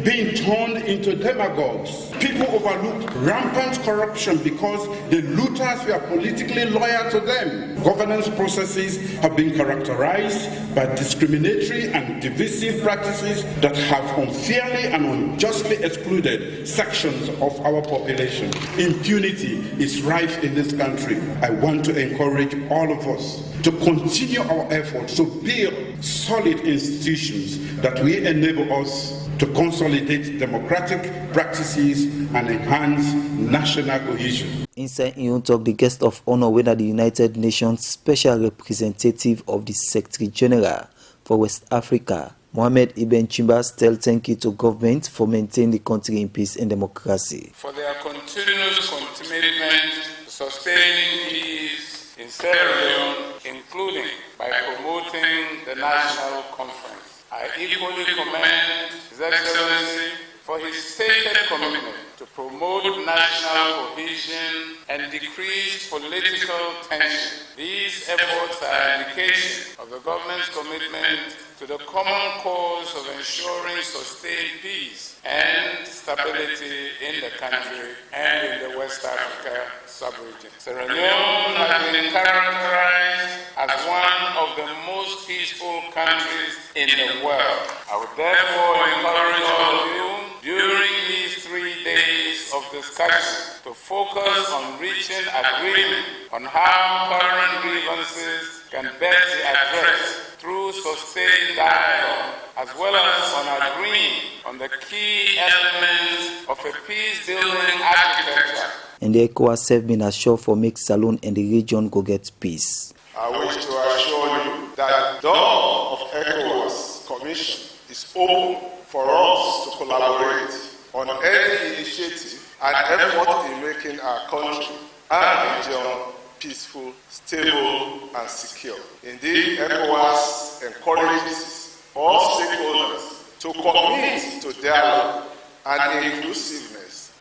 being turned into demagogues. people overlooked rampant corruption because the looters were politically loyal to them. Governance processes have been characterized by discriminatory and divisive practices that have unfairly and unjustly excluded sections of our population. Impunity is rife in this country. I want to encourage all of us to continue our efforts to build solid institutions that will enable us to consolidate democratic practices and enhance national cohesion. Inside Ion Talk, the guest of honor were the United Nations Special Representative of the Secretary General for West Africa, Mohamed Ibn Chimbas, tell thank you to government for maintaining the country in peace and democracy. For their continuous commitment to sustaining peace in Sierra Leone, including by promoting the national conference. I equally commend His Excellency for his stated commitment to promote national cohesion and decrease political tension. These efforts are an indication of the government's commitment to the common cause of ensuring sustained peace and stability in the country and in the West Africa sub-region. Sierra Leone has been characterized as one of the most peaceful countries in the world. I would therefore encourage all of you during these 3 days of discussion to focus on reaching agreement on how current grievances can best be addressed through sustained dialogue, as well as on agreeing on the key elements of a peace-building architecture. And the ECOWAS have been assured for make Salone and the region go get peace. I wish to assure you that the door of ECOWAS Commission is open for us to collaborate on any initiative and effort in making our country and region peaceful, stable, and secure. Indeed, ECOWAS encourages all stakeholders to commit to dialogue and inclusiveness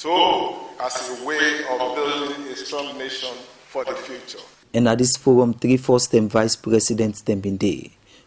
as a way of building a strong nation for the future. And at this forum, 3 first-time vice presidents them been there,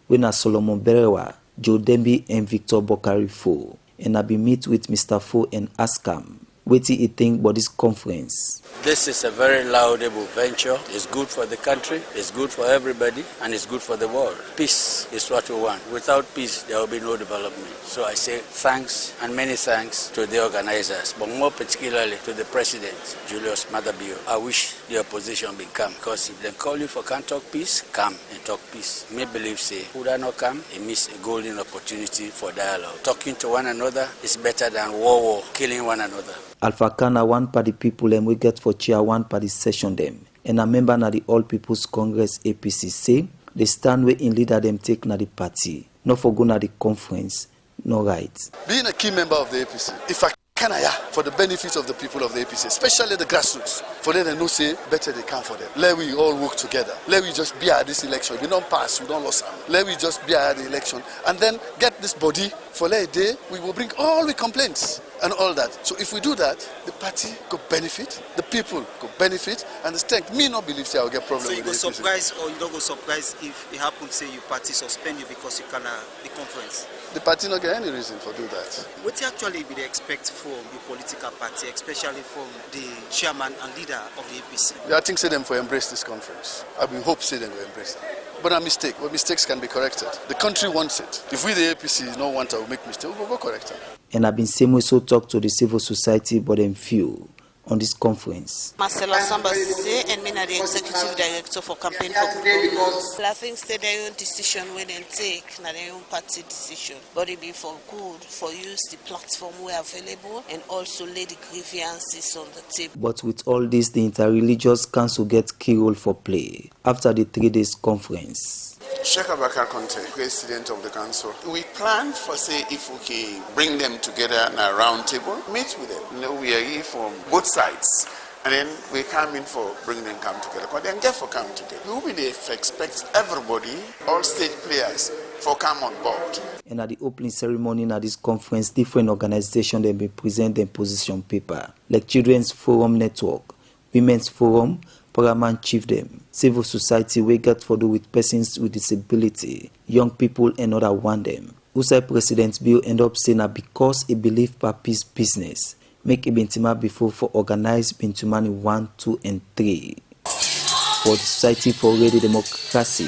when Solomon Berewa, Joe Dembi, and Victor Bokari Fo. And I be meet with Mr. Fo and ask him what he think about this conference. This is a very laudable venture. It's good for the country, it's good for everybody, and it's good for the world. Peace is what we want. Without peace, there will be no development. So I say thanks and many thanks to the organizers, but more particularly to the President, Julius Maada Bio. I wish the opposition will come, because if they call you for can't talk peace, come and talk peace. Me believe say, who that not come, it miss a golden opportunity for dialogue. Talking to one another is better than war, killing one another. Alpha Kana one party people and we get for chair one party session them. And a member na the All People's Congress APC say they stand where in leader them take na the party. Not for go na the conference, no right. Being a key member of the APC, if I can for the benefit of the people of the APC, especially the grassroots, for them to know say better they can for them. Let we all work together. Let we just be at this election. We don't pass, we don't lose. Let we just be at the election and then get this body for a day. We will bring all the complaints and all that. So if we do that, the party could benefit, the people could benefit, and the strength. Me not believe say I'll get problem. So you go surprise or you don't go surprise if it happens say your party suspend you because you can the conference. The party not get any reason for do that. What actually be they expect from the political party, especially from the chairman and leader of the APC? Yeah, I think say them for embrace this conference. I will hope say them will embrace it. But a mistake. But mistakes can be corrected. The country wants it. If we the APC don't want to make mistakes, we'll go correct it. And I've been same way so talk to the civil society but them few on this conference. Marcela Sambasise and me are the executive director for campaign for good governance. I think say their own decision when they take, not their own party decision. But it be for good for use the platform we are available and also lay the grievances on the table. But with all this, the Interreligious Council gets key role for play after the 3 days conference. Sheikh Abakar Conte, president of the council. We plan for say if we can bring them together in a round table, meet with them. You know, we are here from both sides. And then we come in for bringing them come together. Because then get for come together. We will be there to expect everybody, all state players, for come on board. And at the opening ceremony at this conference, different organizations will be present their position paper, like Children's Forum Network, Women's Forum, Paramount Chiefdom, civil society we get for do with persons with disability, young people and other one them. USA President Bill end up saying that because he believe peace business, make Ibintima before for organize Bintumani 1, 2, and 3. For the Society for Radio Democracy,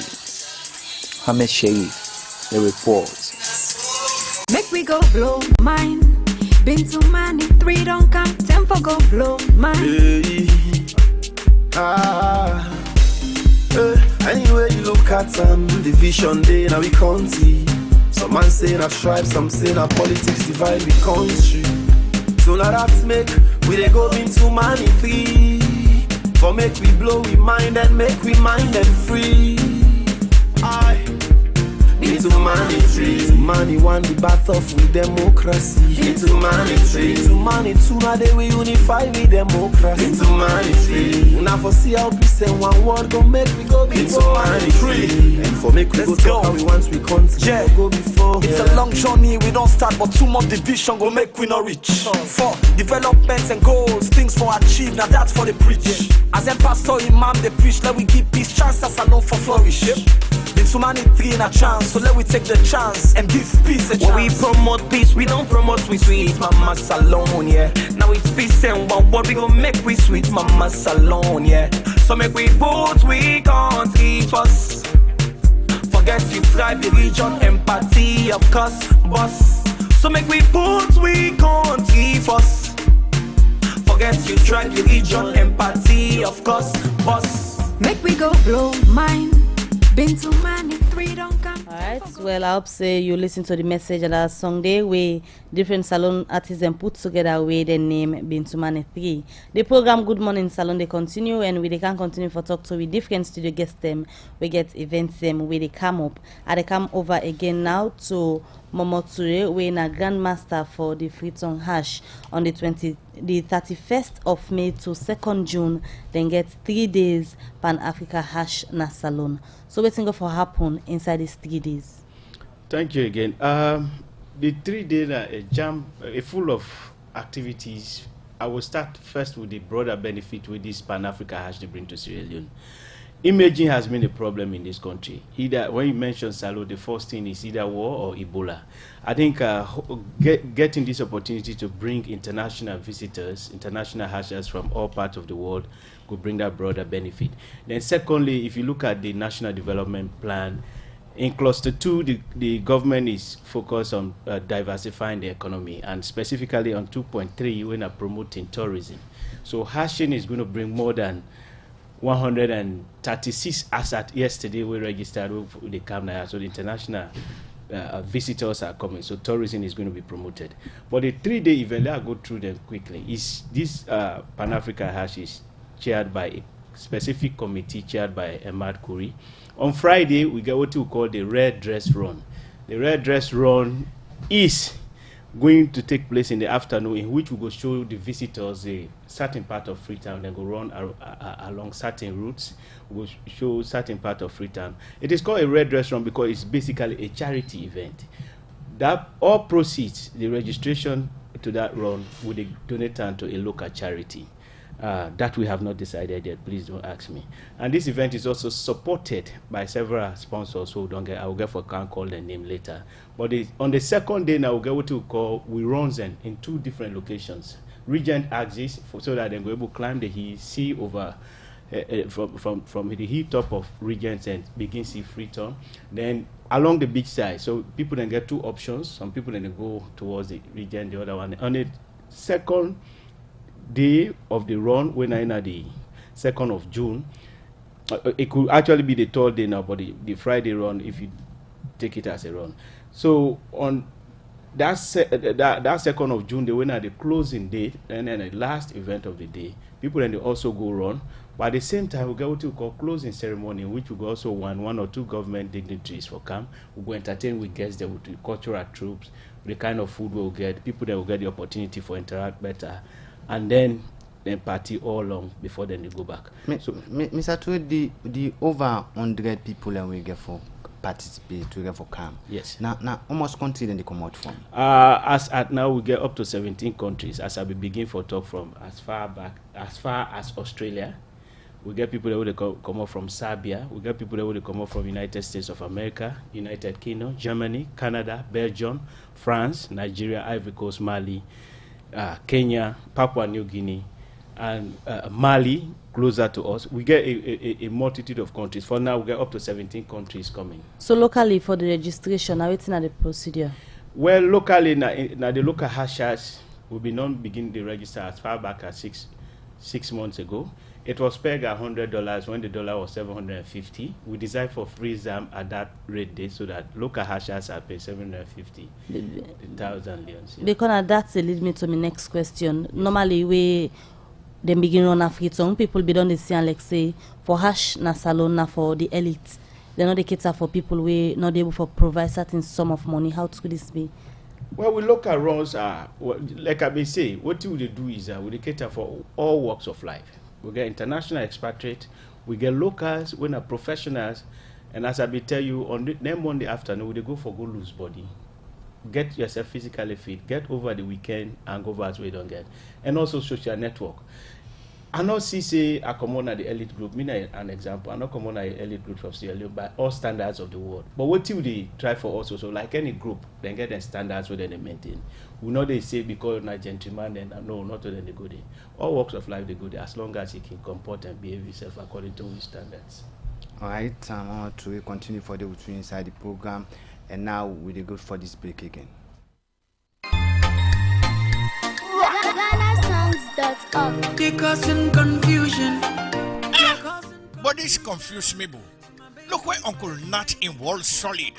Hamed Sherif, the report. Make we go blow mine. Bintumani 3 don't come, 10 for go blow mine. Anyway you look at division day now we can't see. Some man saying a tribe, some saying a politics divide the country. So now that's make we they go Bintumani 3. For make we blow we mind and make we mind them free. Bintumani 3, money one the bath off with democracy. Bintumani 3, Bintumani 2 now they we unify with democracy. Bintumani 3, now for see how peace and one word go make we go Bintumani 3. And for make we go talk how we want we continue go before. It's a long journey, we don't start, but too much division go make we not reach. For developments and goals, things for achieve, now that's for the preach. As them pastor imam they preach, let we give peace chances alone for flourish. Bintumani 3 in a chance, so let we take the chance and give peace a chance. When we promote peace, we don't promote we sweet Mama Salone, yeah. Now it's peace and what we gon' make we sweet Mama Salone, yeah. So make we put we country first. Forget you tribe, the region, empathy, of course, boss. So make we put we country first. Forget you tribe, the region, empathy, of course, boss. Make we go blow mine. Bintumani 3 don't come. Alright, well, I hope say you listen to the message of that song there where different salon artists put together with the name Bintumani 3. The program Good Morning Salone they continue and we they can continue for talk to with different studio guests them. We get events them where they come up. And they come over again now to Momoture, we na grandmaster for the Freetown Hash on the 31st of May to 2nd June. Then get 3 days Pan Africa Hash na Salone. So what's going to happen inside these 3 days? Thank you again. The 3 days are a full of activities. I will start first with the broader benefit with this Pan Africa Hash they bring to Sierra Leone. Imaging has been a problem in this country. Either when you mention Salone, the first thing is either war or Ebola. I think getting this opportunity to bring international visitors, international hashers from all parts of the world could bring that broader benefit. Then secondly, if you look at the National Development Plan, in Cluster 2, the government is focused on diversifying the economy, and specifically on 2.3, when are promoting tourism. So hashing is going to bring more than 136 assets. Yesterday we registered with the Camp, so the international visitors are coming, so tourism is going to be promoted. But the 3-day event, let me go through them quickly. Is this Pan Africa Hash is chaired by a specific committee chaired by Emad Kuri. On Friday we get what we call the Red Dress Run. The Red Dress Run is going to take place in the afternoon, in which we go show the visitors a certain part of Freetown, then go run along certain routes. We will show certain part of Freetown. It is called a Red Dress Run because it's basically a charity event. That all proceeds, the registration to that run, will be donated to a local charity. That we have not decided yet. Please don't ask me. And this event is also supported by several sponsors who don't get. I will get for can't call their name later. But on the second day now, we'll get what we call we run them in 2 different locations. Regent axis so that they go able to climb the hill, see over from the hilltop of Regent and begin see Freetown. Then along the beach side, so people then get 2 options. Some people then go towards the Regent, the other one. On the second day of the run, when I at the 2nd of June, it could actually be the 3rd day now, but the Friday run, if you take it as a run. So on that 2nd of June, they went at the closing date, and then the last event of the day. People then they also go run, but at the same time we get what we call closing ceremony, in which we go also one or two government dignitaries for camp. We go entertain with guests there with the cultural troops, the kind of food we'll get, people that will get the opportunity for interact better, and then party all along before then they go back. So, Mr. Tue, the over 100 people and we get for participate to get for camp. Yes. Now almost country then they come out from. As at now we get up to 17 countries. As I will begin for talk from as far as Australia. We get people that will come up from Serbia. We get people that will come up from United States of America, United Kingdom, Germany, Canada, Belgium, France, Nigeria, Ivory Coast, Mali, Kenya, Papua New Guinea, and Mali, closer to us. We get a multitude of countries. For now, we get up to 17 countries coming. So locally, for the registration, now it's not the procedure? Well, locally, now the local hashers will be begin the register as far back as six months ago. It was pegged at $100 when the dollar was $750. We decided for free exam at that rate day so that local hashers are paid $750,000 leons. Yeah. Because that's lead me to my next question. Normally, we then begin on a free tongue. People be done the same, like say for hash na salon na for the elite. They're not the cater for people we not able to provide certain sum of money. How could this be? Well, we look at runs like I may say, what we do is we cater for all walks of life. We get international expatriate, we get locals, we are professionals, and as I will tell you, on the Monday afternoon, we go for go lose body. Get yourself physically fit, get over the weekend and go back where you don't get. And also social network. I not say I come on at the elite group. Me an example. I not come on at the elite group of Sierra Leone by all standards of the world. But what do they try for us also? Like any group, then get them standards where they maintain. We know they say because you're not a gentleman, then no, not when they go there. All walks of life they go there as long as you can comport and behave yourself according to which standards. All right, I want to continue for the inside the program, and now we will go for this break again. They causing confusion. But this confuse me, boo. Look where Uncle Nat in Wall Solid.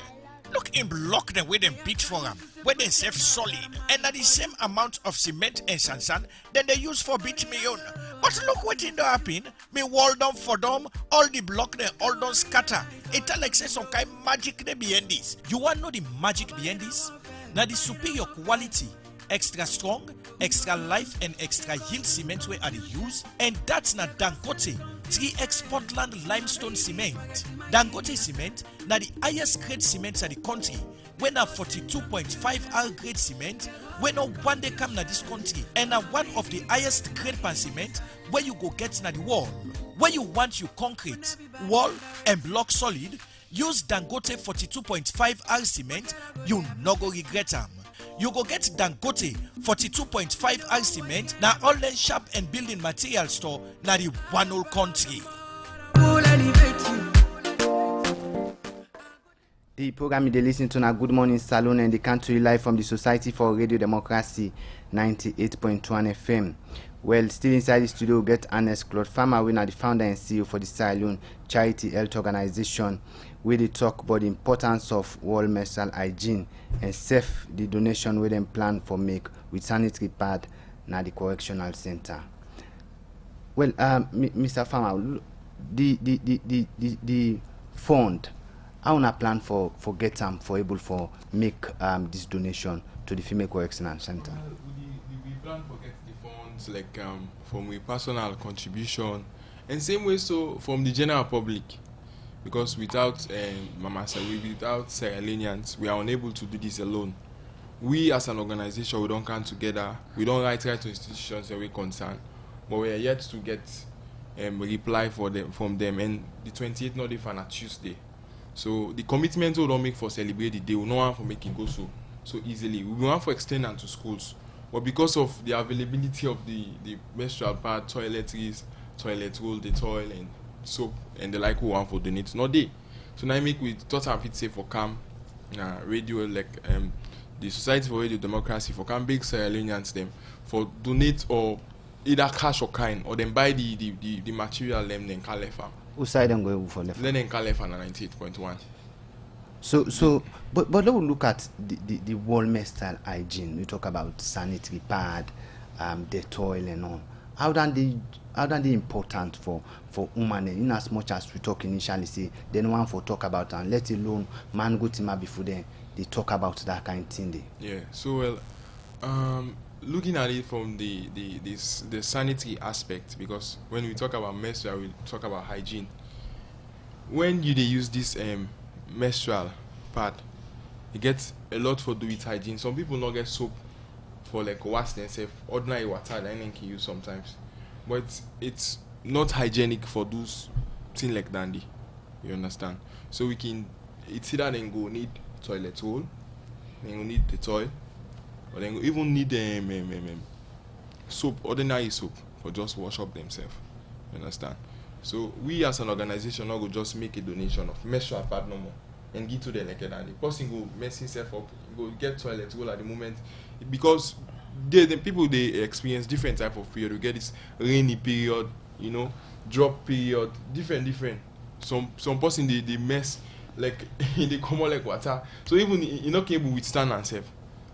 Look in block them with them beat for them, where they save solid, and at the same amount of cement and sand then they use for beat me on. But look what in the happen. Me wall down for them, all the block them all don't scatter. It like say some kind magic they behind this. You want to know the magic behind this? Now the superior quality, extra strong, extra life and extra yield cement where are the use, and that's not Dangote 3X Portland limestone cement. Dangote cement na the highest grade cement in the country. When a 42.5 R grade cement, when no one day come na this country, and a one of the highest grade pan cement where you go get na the wall. Where you want you concrete, wall and block solid, use Dangote 42.5 R cement, you no go regret them. You go get Dangote 42.5 R cement na online shop and building material store na the one whole country. The program you listen to na Good Morning Salone and the country live from the Society for Radio Democracy 98.1 FM. Well, still inside the studio, get Ernest Claude Farmer, we are the founder and CEO for the Salone Charity Health Organization, where they talk about the importance of wall menstrual hygiene and safe the donation we them plan for make with sanitary pad na the Correctional Center. Well, Mr. Farmer, the fund, how una plan for get them for able for make this donation to the Female Correctional Center? We plan for get the funds like from a personal contribution, and same way so from the general public, because without without Sierra Leoneans, we are unable to do this alone. We as an organization, we don't come together. We don't write to institutions that we concern, but we are yet to get reply from them. And the 28th not even on a Tuesday. So the commitment we don't make for celebrate the day, we don't want for making go so easily. We want for extend them to schools, but because of the availability of the menstrual pad, toiletries, toilet roll, the toilet and soap and the like, we want for donate not day. So now make we thought of it say for CAM radio like the Society for Radio Democracy for CAM big Sierra Leoneans them for donate or either cash or kind or then buy the material them then Kalefa. Who side them go for left? Then Kalefa 98.1. So but let's look at the wall menstrual hygiene. We talk about sanitary pad, Dettol and all. How they important for women in as much as we talk initially say then one for talk about and let alone man go to before then they talk about that kind of thing there. Yeah. So well looking at it from the sanitary aspect, because when we talk about menstrual we talk about hygiene. When they use this menstrual pad, it gets a lot for do with hygiene. Some people not get soap for like wash themselves, ordinary water that I can use sometimes, but it's not hygienic for those things like dandy. You understand? So we can it's either then go need toilet roll, then go need the toilet, or then go even need soap, ordinary soap, for just wash up themselves. You understand? So we as an organization now go just make a donation of menstrual pad no more and give to the naked, and the person go mess himself up, go get toilet go at the moment, because the people they experience different type of period. We get this rainy period, you know, drop period, different. Some person they mess like they come out like water. So even you not able withstand themselves.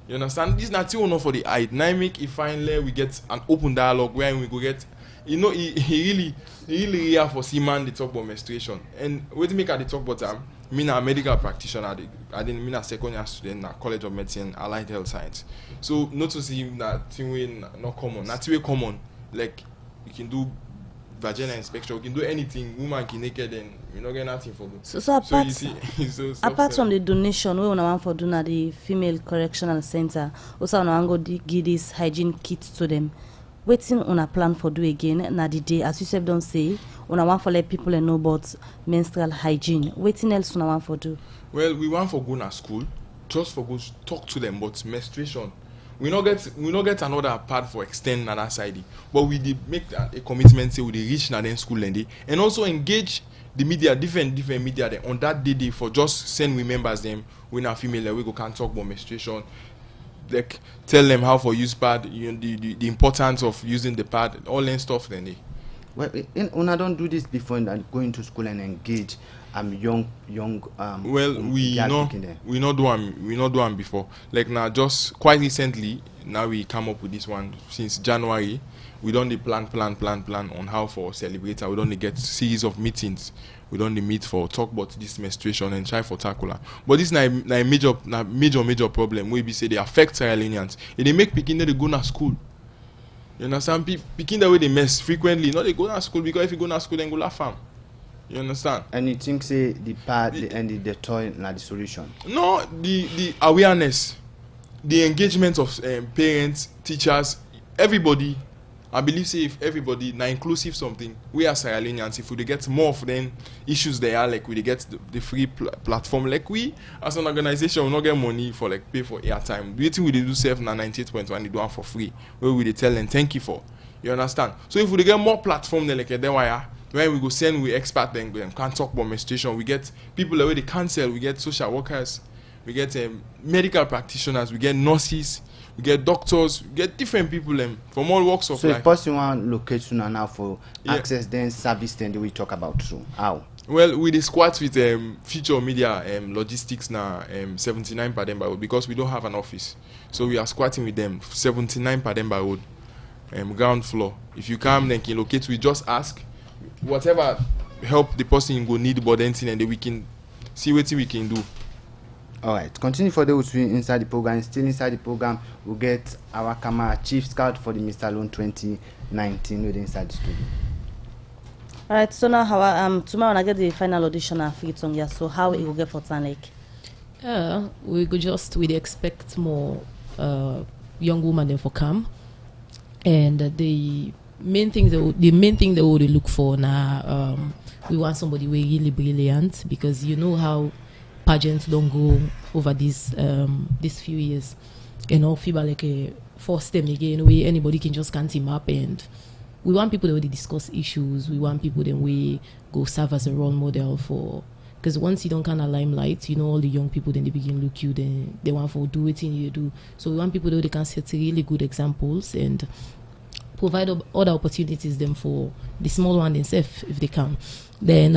You understand? This not too enough for the eye. Now make it finally we get an open dialogue where we go get, you know, he really here for seaman they talk about menstruation. And what make at the talk about me a medical practitioner, I didn't mean a second year student at College of Medicine, Allied Health Science. So not to see that thing way not common. Not way common. Like you can do vagina inspection, you can do anything, woman can naked and you not get nothing for them. So apart, you see, apart from the donation, we want for doing at the female correctional center, also want to give this hygiene kit to them. Waiting on a plan for do again na the day, as you said, don't say on want for let people know about menstrual hygiene. Waiting else on want for do. Well, we want for go to school, just for go talk to them about menstruation. We not get another part for extend another side, but we did make a commitment say we dey reach na then school and also engage the media, different media then on that day for just send we members them when our female we go can talk about menstruation, like tell them how for use pad, you know, the importance of using the pad, all that stuff then they. Well, when I don't do this before and going to school and engage young well, we not do them before. Like now, just quite recently, now we come up with this one since January. We don't plan on how for celebrate. We don't get series of meetings. We don't meet for talk about this menstruation and try for tackle. But this is a major problem. We be say they affect Sierra Leoneans. They make pikin they go to school. You understand? Pikin the way they mess frequently. Not they go to school because if you go to school, then go laugh am. You understand? And you think say the pad and the toy are the solution? No, the awareness, the engagement of parents, teachers, everybody. I believe say if everybody now inclusive something, we are Sierra Leoneans, if we get more of them issues they are like we get the free platform, like we as an organization we not get money for like pay for airtime. The thing we do self na 98.1 they do one for free. Where we tell them thank you for. You understand? So if we get more platform then like then when we go send we expert then can't talk about menstruation, we get people that way they cancel, we get social workers, we get medical practitioners, we get nurses, we get doctors, we get different people from all walks of life. So if person want location now for access then service then we talk about through how? Well, we squat with future media logistics now 79 Pademba Road because we don't have an office. So we are squatting with them 79 Pademba Road, ground floor. If you come then can locate, we just ask whatever help the person go need about anything and then we can see what we can do. Alright, continue for those inside the program. Still inside the program, we'll get our camera chief scout for the Miss Salone 2019 with inside the studio. Alright, so now how tomorrow I get the final audition of Free Song, yeah. So how it will get for Tanek? We could just expect more young women than for come. And the main thing they would look for now, we want somebody really brilliant, because you know how pageants don't go over these few years. You know, FIBA like a force them again where anybody can just can't team up, and we want people that already discuss issues. We want people that we go serve as a role model for, because once you don't kind of limelight, you know, all the young people then they begin look you, then they want to do it in you do. So we want people that they can set really good examples and provide other opportunities them for the small one themselves if they can. Then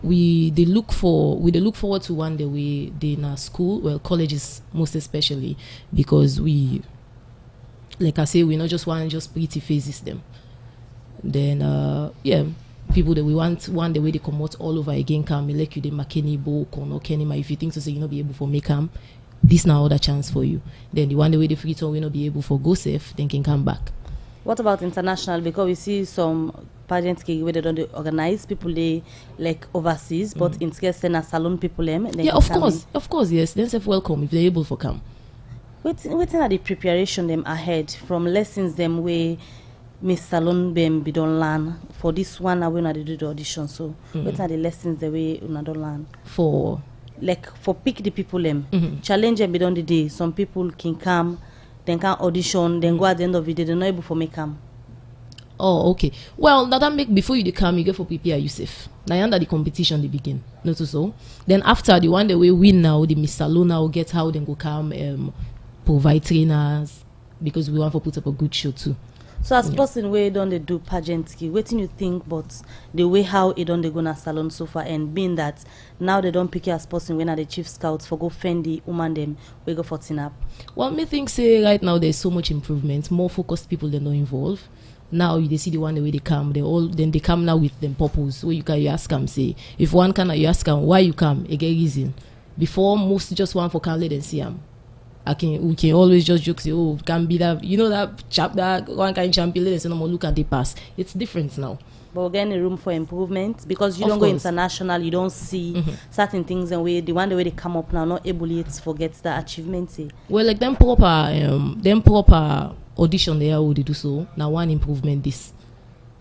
we look forward to one day we in our school, well, colleges most especially, because we, like I say, we not just want just pretty faces them. Then people that we want one the way they come out all over again come like you the McKinney book or no Kenny, if you think so say you not be able for make them, this now other chance for you. Then the one the way the free time we not be able for go safe, then can come back. What about international? Because we see some pageants where they don't organize people they like overseas, but in case then a salon people them. Of course, yes. Then say welcome if they're able for come. Waiting at the preparation them ahead from lessons them where Miss Salone be don't learn for this one. I will not do the audition. So what are the lessons the way you don't learn for pick the people them challenge them be done the day. Some people can come then can audition, then go at the end of it, they're not able to make them. Oh, okay. Well, now that make before you come, you go for prepare yourself. Now under the competition they begin. Not so. Then after the one that we win now, the Miss Salone will get how then go come provide trainers because we want to put up a good show too. So as person where don't they do pageant, what do you think but the way how it don't they go na salon so far, and being that now they don't pick you as person when are the chief scouts for go fend the woman them we go for tin up? Well, me think say right now there's so much improvement, more focused people they not involved. Now they see the one the way they come, they come now with them purpose. Where you ask them, say if one can you ask them why you come, a get reason. Before most just one for can let them see them. We can always just joke say, oh, can be that that chap that one kind champion and say no more look at the past. It's different now. But we're getting room for improvement because you Of don't course. go international, you don't see certain things, and the one the way they come up now not able yet to forget the achievements. Well, like them proper audition there how they do so. Now one improvement this.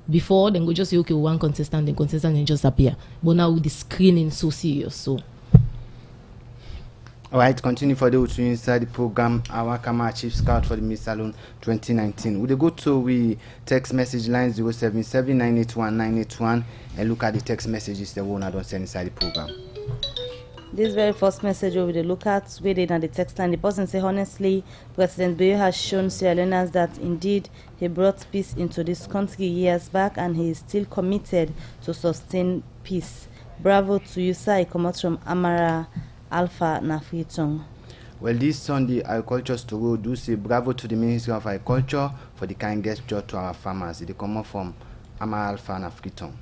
Before then go just say okay one contestant and just appear. But now with the screening so serious so. Alright, continue for those inside the program. Our Kama Chief Scout for the Miss Salone 2019. We go to we text message line 077-981-981 and look at the text messages the one I don't send inside the program. This very first message over the look at where they done the text line. The person say honestly, President Bio has shown Sierra Leoneans that indeed he brought peace into this country years back and he is still committed to sustain peace. Bravo to you, sir. I come out from Amara Alpha Nafritong. Well, this Sunday, Agriculture Store do say bravo to the Ministry of Agriculture for the kind gesture to our farmers. They come up from Amara Alpha Nafritong.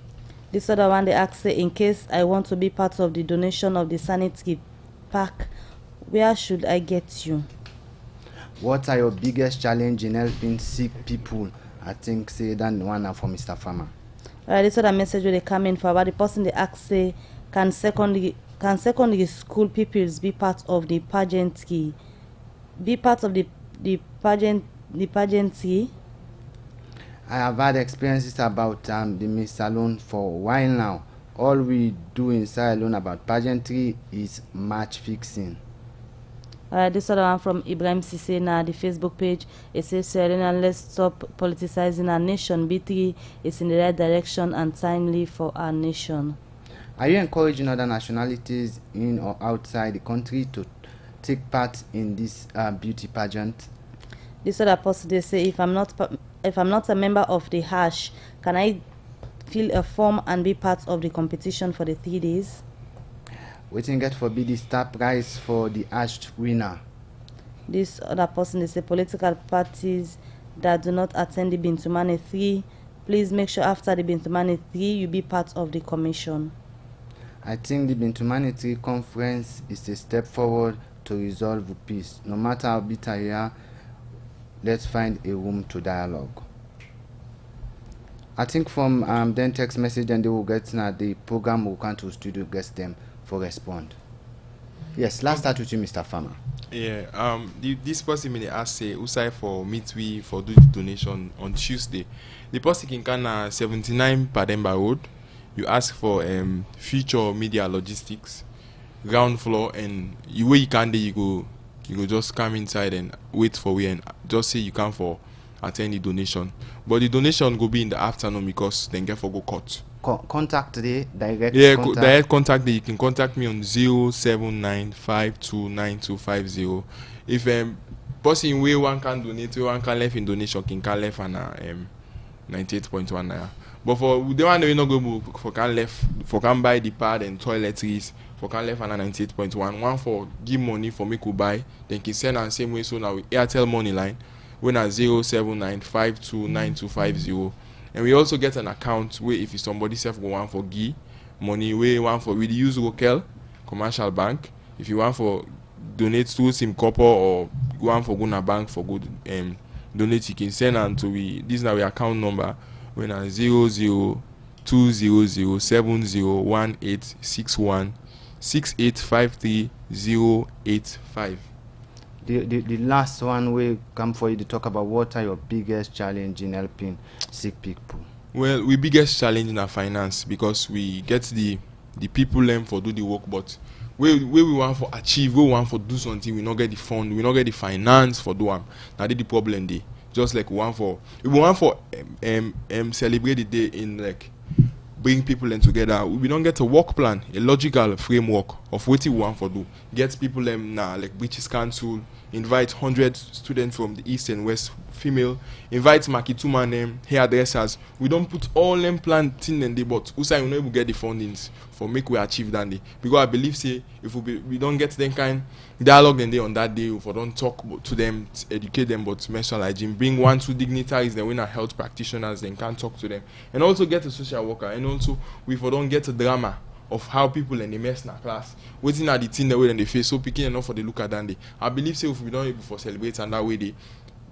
This other one, they ask, say, in case I want to be part of the donation of the sanitary pack, where should I get you? What are your biggest challenge in helping sick people? I think say that one for Mr. Farmer. This other message where they come in for about the person they ask, say, can secondary school pupils be part of the pageantry? Be part of the pageantry? I have had experiences about the Miss Salone for a while now. All we do inside alone about pageantry is match fixing. This other one from Ibrahim Sisse na the Facebook page. It says, Serena, let's stop politicizing our nation. B3 is in the right direction and timely for our nation. Are you encouraging other nationalities in or outside the country to take part in this beauty pageant? This other person they say, if I'm not a member of the hash, can I fill a form and be part of the competition for the 3 days? Waiting get for be the star prize for the hash winner. This other person they say, political parties that do not attend the Bintumani 3, please make sure after the Bintumani 3 you be part of the commission. I think the Bintumani 3 conference is a step forward to resolve peace. No matter how bitter you are, let's find a room to dialogue. I think from then text message and they will get now the program will come to studio get them for respond. Yes, let's start with you, Mr. Farmer. Yeah, this person may ask say Usai for meet we for do the donation on Tuesday. The person can 79 Pademba Road. You ask for future media logistics, ground floor, and where you can there you go just come inside and wait for we and just say you come for attend the donation. But the donation go be in the afternoon because then get for go cut. Contact the direct contact. Direct contact you can contact me on 079529250. If person way one can donate, one can left in donation can left and 98.1 naira. But for the one that we not go for can left for can buy the pad and toiletries for can left and 98.1. One for give money for me could buy, then can send and same way so now with Airtel money line when at 079529250. And we also get an account where if somebody self go one for give money, where one for we use local commercial bank. If you want for donate to Sim Copper or one for Guna Bank for good donate, you can send and to we this is now our account number when at 00200701861685308 The last one will come for you to talk about what are your biggest challenge in helping sick people. Well, we biggest challenge in our finance because we get the people for do the work, but where we want for achieve, where we want for do something, we not get the fund, we not get the finance for do them. Now the problem day. Just like we want for celebrate the day in like bring people in together. We don't get a work plan, a logical framework of what we want for do. Get people now like British Council, invite 100 students from the east and west, female, invite Makituma hairdressers. We don't put all them plans in the but also we not get the fundings for make we achieve that day. Because I believe say if we don't get them kind dialogue then day on that day, if we don't talk to them, educate them about menstrual hygiene, bring 1-2 dignitaries, then we not health practitioners, then can talk to them, and also get a social worker, and also we don't get a drama of how people in the mess in a class waiting at the thing the way they face so picking enough for the look at that day. I believe say if we don't able for celebrate and that way they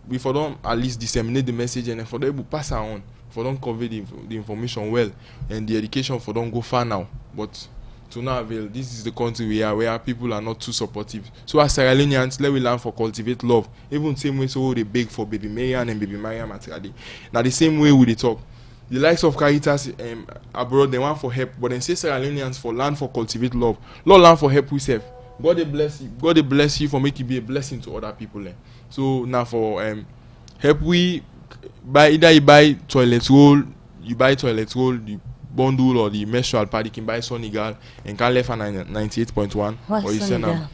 we for don't at least disseminate the message and for them able pass it on, for don't convey the information well, and the education for don't go far now. But to no avail. This is the country we are where people are not too supportive. So as Sierra Leoneans, let we learn for cultivate love. Even same way so they beg for baby Marian and baby Mariam Matradi. Now the same way we they talk. The likes of Caritas abroad, they want for help, but then say Sierra Leoneans for learn for cultivate love. Lord learn for help we serve. God they bless you. God they bless you for make you be a blessing to other people. So now for help we buy either you buy toilet roll, you bundle or the menstrual pad, you can buy Sonigal and can left for 98.1 or you send them.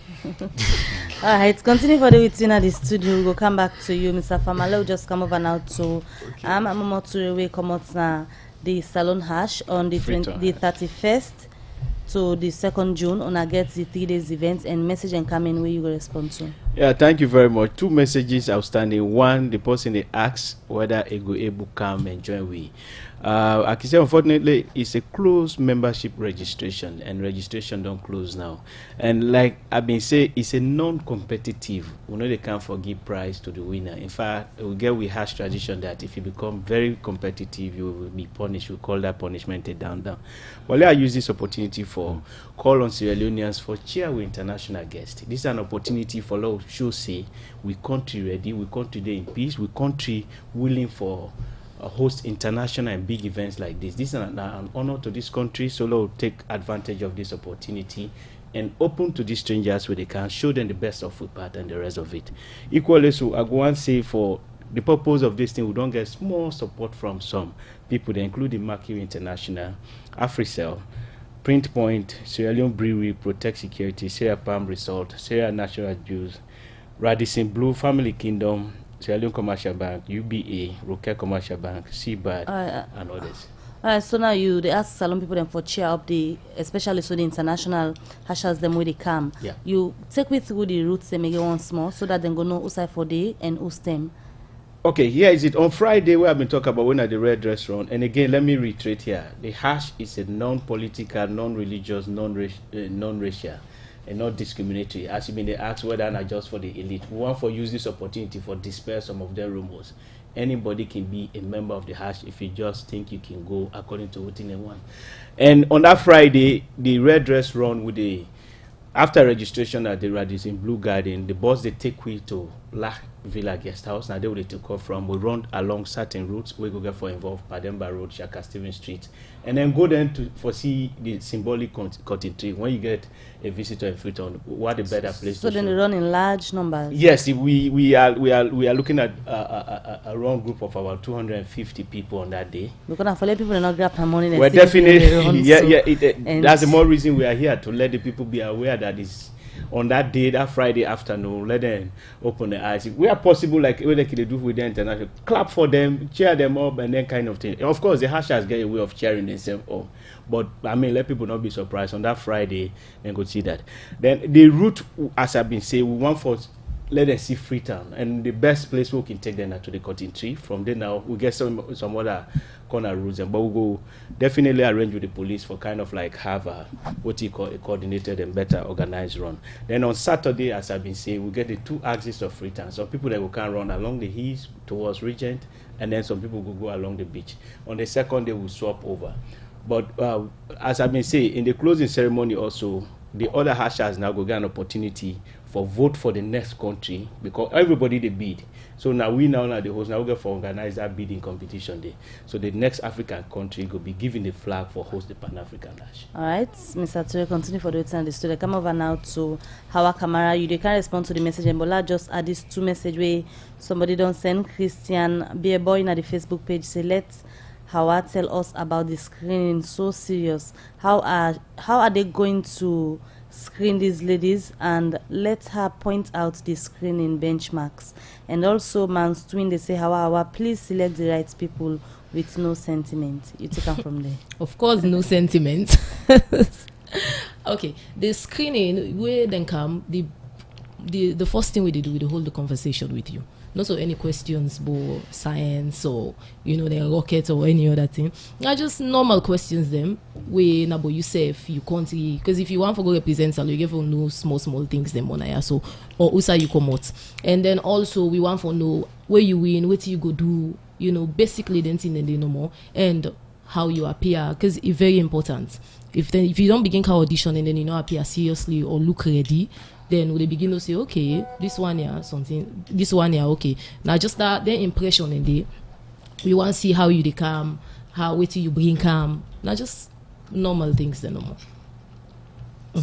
Alright, continue for the within at the studio. We'll come back to you, Mr. Famale. We'll just come over now to Amamotu come out now the salon hash on the 31st to the 2nd June on a get the 3 days event and message and come in where you will respond to. Yeah, thank you very much. 2 messages outstanding. One, the person they ask whether it go able come and join we. I can say unfortunately it's a closed membership registration and registration don't close now. And like I've been saying, it's a non-competitive. We know they can't forgive prize to the winner. In fact, we have tradition that if you become very competitive, you will be punished. We call that punishment a down. Well, I use this opportunity for call on Sierra Leoneans for cheer with international guests. This is an opportunity for Lord show say we country ready, we country there in peace, we country willing for host international and big events like this. This is an honor to this country, so Lord will take advantage of this opportunity and open to these strangers where they can show them the best of footpath and the rest of it. Equally, so I go and say for the purpose of this thing, we don't get small support from some people, including Mercury International, AfriCell, Print Point, Sierra Leone Brewery, Protect Security, Sierra Palm Resort, Sierra Natural Juice, Radisson Blue, Family Kingdom, Sierra Leone Commercial Bank, UBA, Roque Commercial Bank, Seabird, and others. Alright, so now they ask salon people them for cheer up especially so the international hashers them where they come. Yeah. You take me through the routes they make it once more so that they go know who's for day and who's them. Okay, here is it. On Friday, we have been talking about when at the Red Dress Run. And again, let me reiterate here. The hash is a non-political, non-religious, non-racial, and not discriminatory. As you mean, they ask whether not just for the elite. We want to use this opportunity for dispel some of their rumors. Anybody can be a member of the hash if you just think you can go according to what they want. And on that Friday, the Red Dress Run with after registration at the Radisson Blue Garden, the bus they take we to La Villa Guest House. Now they will take off from. We run along certain routes. We go get for involved Pademba Road, Shaka Stephen Street, and then go then to see the symbolic cotton tree. When you get a visitor in Freetown, what a better place. So then they run in large numbers. Yes, we are looking at a run group of about 250 people on that day. We're gonna let people not grab her money. We're definitely that's the more reason we are here to let the people be aware that is on that day, that Friday afternoon, let them open their eyes. If we are possible, like what they can do with the international, clap for them, cheer them up, and then kind of thing. And of course, the hashtags get a way of cheering themselves up. But I mean, let people not be surprised on that Friday and go see that. Then the route, as I've been saying, we want for let them see Freetown, and the best place we can take them to the cotton tree. From there now, we get some other corner routes, but we'll go definitely arrange with the police for kind of like have what you call a coordinated and better organized run. Then on Saturday, as I've been saying, we get the 2 axes of Freetown. Some people that will can run along the hills towards Regent, and then some people will go along the beach. On the second day, we'll swap over. But as I've been saying, in the closing ceremony also, the other hashers now go get an opportunity for vote for the next country, because everybody they bid. So now the host, now we get for organize that bidding competition there. So the next African country will be given the flag for host the Pan-African Dash. All right, Mr. Ture, continue for the waiting and the studio. Come over now to Hawa Kamara. You can't respond to the message, and Bola just add this 2 message where somebody don't send Christian be a boy in the Facebook page. Say let Hawa tell us about the screening. So serious. How are they going to screen these ladies, and let her point out the screening benchmarks? And also man's twin, they say Hawa, please select the right people with no sentiment. You take them from there. Of course, no sentiment. Okay, the screening where then come the first thing we do, we hold the conversation with you. Not so any questions about science or the rocket or any other thing. Not just normal questions them. We about yourself, you country, because if you want to go represent Salone, you get to know small things them on here. So or usa you come out. And then also we want to know where you win, what you go do, basically the thing and no more, and how you appear, because it's very important. If you don't begin to audition and then appear seriously or look ready, then they begin to say, okay, this one here something, this one here okay. Now just that their impression in there, we want to see how you come, how you bring come. Not just normal things then no more.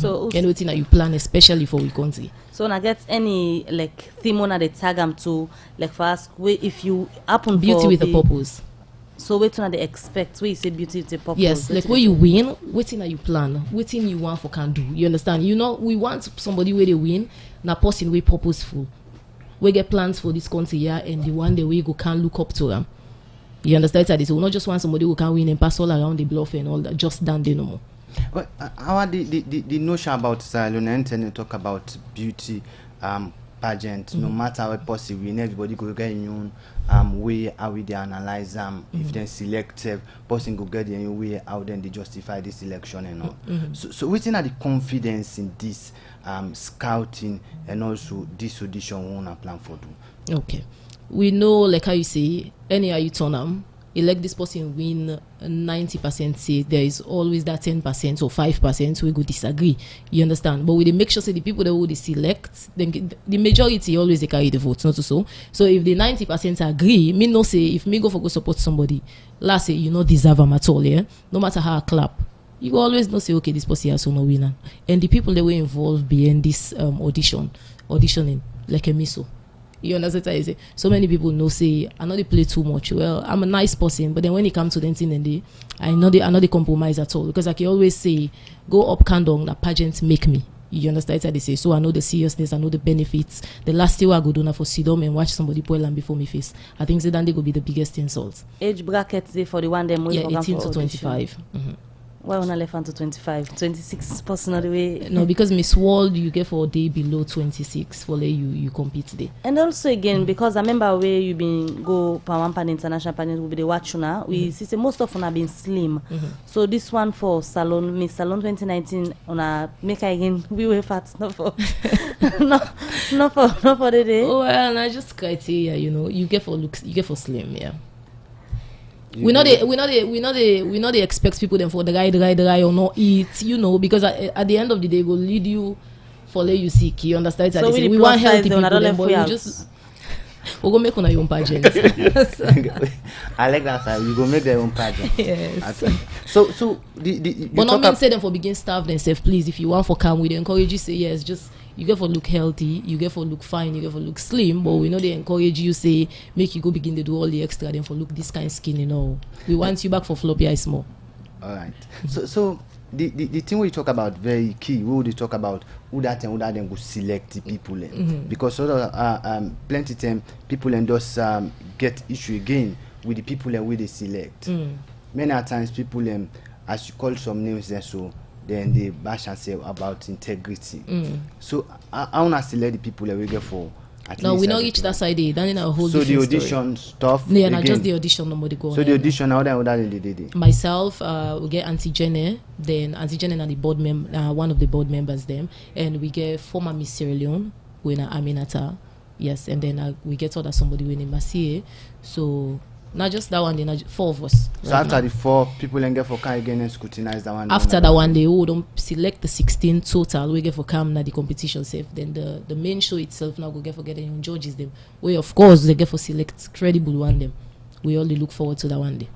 So and waiting that you plan especially for we country. So now get any theme on the tag them to for us if you happen beauty with a purpose. So waiting they expect where you say beauty with a purpose. Yes, where you win, waiting that you plan, waiting you want for can do. You understand? We want somebody where they win, now person we purposeful. We get plans for this country here, and the one day we go can look up to them. You understand? So we not just want somebody who can win and pass all around the bluff and all that, just down there no more. Well, how are the notion about Salone and talk about beauty, pageant, no matter what possible, everybody go get new way how we they analyze them. If they select person go get the new way how then they justify this election and all. So within the confidence in this scouting and also this audition we wanna plan for do. Okay, we know like how you say anyhow you turn them. Elect this person win 90%, say there is always that 10% or 5% we go disagree. You understand? But we make sure say the people that would select, then the majority always they carry the votes, not so. So if the 90% agree, me no say if me go for go support somebody, last say you not deserve them at all, yeah. No matter how I clap, you will always not say okay this person has no winner. And the people that were involved behind this auditioning like a miso. You understand what I say? So many people know say I know they play too much. Well, I'm a nice person, but then when it comes to dancing and day, I know they compromise at all. Because I can always say, go up Kandong, that pageant make me. You understand what I say? So I know the seriousness, I know the benefits. The last year I go down for sit down and watch somebody pour land before me face. I think that they will be the biggest insult. Age bracket they for the one them 18 to 25. Why on left to 25, 26 personal way? No, because Miss World you get for a day below 26 for you compete there. And also again because I remember where you been go for one pan international panel will be the watch now. We see most of them have been slim. So this one for Salone, Miss Salone 2019 on a make again we were fat not for not for the day. Oh well, I just criteria you get for looks, you get for slim, yeah. We not they expect people them for the guy or not eat, because at the end of the day, go lead you for let you sick. You understand? So we want healthy people, but we just we go make on your own pageant. I like that side. We go make their own pageant. Yes. So but not mean say them for begin staff themselves. Please, if you want for come, we encourage you say yes. Just you get for look healthy, you get for look fine, you get for look slim, but we know they encourage you say make you go begin to do all the extra then for look this kind of skin, We want you back for floppy eyes more. All right. So the thing we talk about very key. We would talk about who that then go select the people because plenty time people and just get issue again with the people and where they select. Many times people as you call some names then they bash and say about integrity. So I want to select the people that we get for. No, we not reach that side. Then in a whole so the audition story. Stuff. Yeah, not just the audition. Nobody go. So the audition how that they did. Myself, we get Auntie Jenny. Then Auntie Jenny and the board one of the board members them, and we get former Miss Sierra Leone, winner Aminata. Yes, and then we get other somebody winning Massier. So Not just that one day, not 4 of us. So after the 4 people then get for car again and scrutinize that one. After that one day, we don't select the 16 total. We get for come na the competition safe. Then the main show itself now go get for getting judges them. We of course they get for select credible one them. We only look forward to that one day.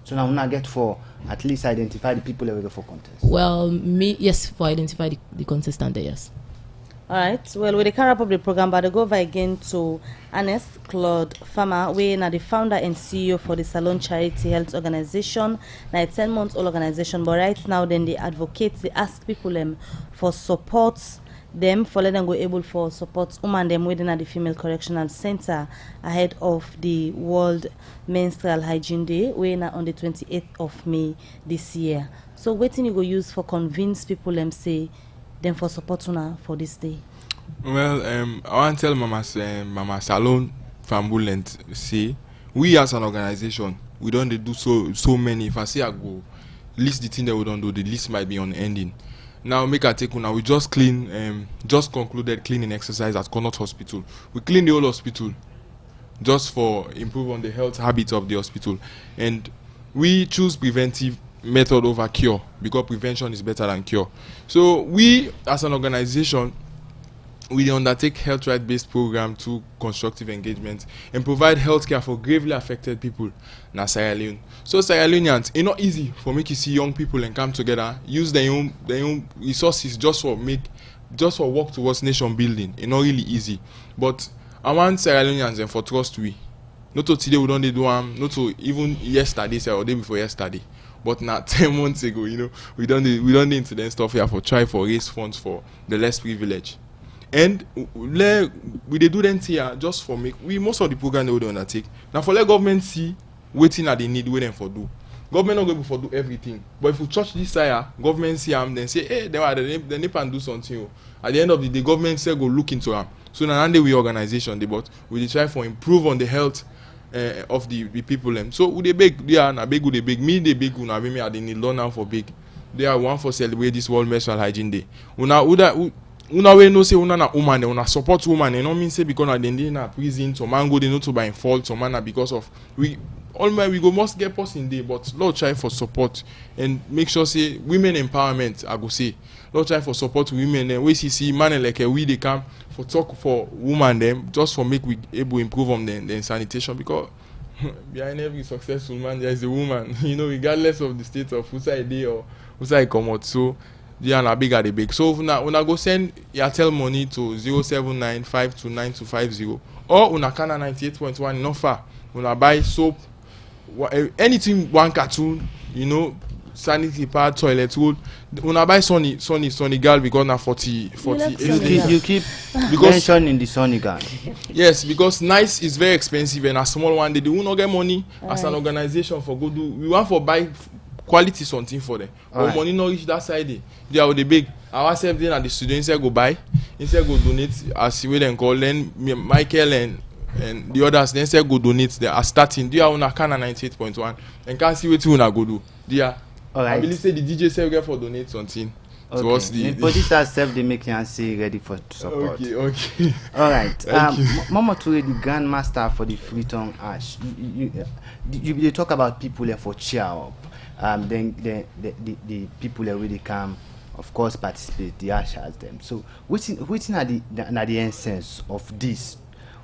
So now we not get for at least identify the people that we go for contest. Well, yes, for identify the contestant there, yes. All right. Well, we can wrap up the program, but I go over again to Ernest Claude Farmer, we are the founder and CEO for the Salone Charity Health Organization. Now, it's 10 months old organization, but right now, then they advocate, they ask people for support, them for letting them go able for support women them within at the Female Correctional Center ahead of the World Menstrual Hygiene Day, we are on the 28th of May this year. So, what you go use for convince people say them for support for this day? Well, I want to tell Mama Salone Fambulent say we as an organization we don't do so many. If I say I go list the thing that we don't do, the list might be unending. Now make a take now. We just just concluded cleaning exercise at Connaught Hospital. We clean the whole hospital just for improve on the health habits of the hospital, and we choose preventive method over cure because prevention is better than cure. So we as an organization we undertake health right based program to constructive engagement and provide health care for gravely affected people in Sierra Leone. So Sierra Leoneans, it's not easy for make you see young people and come together, use their own resources just for work towards nation building. It's not really easy. But I want Sierra Leoneans and for trust we. Not to today we don't do not to even yesterday or day before yesterday. But now 10 months ago, we don't do incident stuff here for try for raise funds for the less privileged. And we they do them here just for make we most of the program they would undertake. Now for let government see waiting at the need waiting for do. Government not going for do everything. But if we touch this side, government see them then say, hey, they need to do something. At the end of the day, government say go look into them. So now we organization but we try for improve on the health of the people them. So we they beg, they are na beg they beg me they beg una me at the need learn now for big. They are one for celebrate this World Menstrual Hygiene Day. Una we no say una na woman una support woman and no mean say because na dey na prison some man go dey not to by fault some man na because of we go must get person day but Lord try for support and make sure say women empowerment I go say Lord try for support women and we see man like we they come for talk for woman them just for make we able improve on the sanitation because behind every successful man there is a woman regardless of the state of whose side they or whose side come out. So they are big at the big. So una go send Airtel money to 079529250 or una can 98.1 not far. Una buy soap, anything one cartoon, sanitary pad, toilet roll. Una buy Sunny girl because na 40. You keep mentioning the Sunny girl. Yes, because nice is very expensive and a small one they do not get money as an organization for go do. We want for buy quality something for them. But money not reach that side. They are the big. Ourselves then at the students go buy, instead go donate as we then call then Michael and the others then say go donate. They are starting. They are on a can 98.1 and can't see what you wanna go do. They are. I believe say the DJ say we get for donate something. Okay. Towards the police self they make you say ready for support. Okay. All right. Mama Toure, the grandmaster for the Freetown Ash. You talk about people there for cheer up. Then the people that really come, of course, participate. The ushers them. So, which are the essence of this,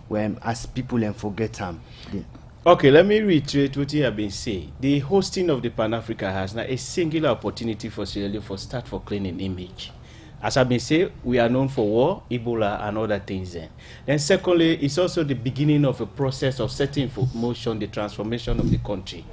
when as people and forget them? Okay, let me reiterate what you have been saying. The hosting of the Pan-Africa has now a singular opportunity for Sierra Leone for start for cleaning image. As I've been saying, we are known for war, Ebola, and other things. Then secondly, it's also the beginning of a process of setting for motion the transformation of the country.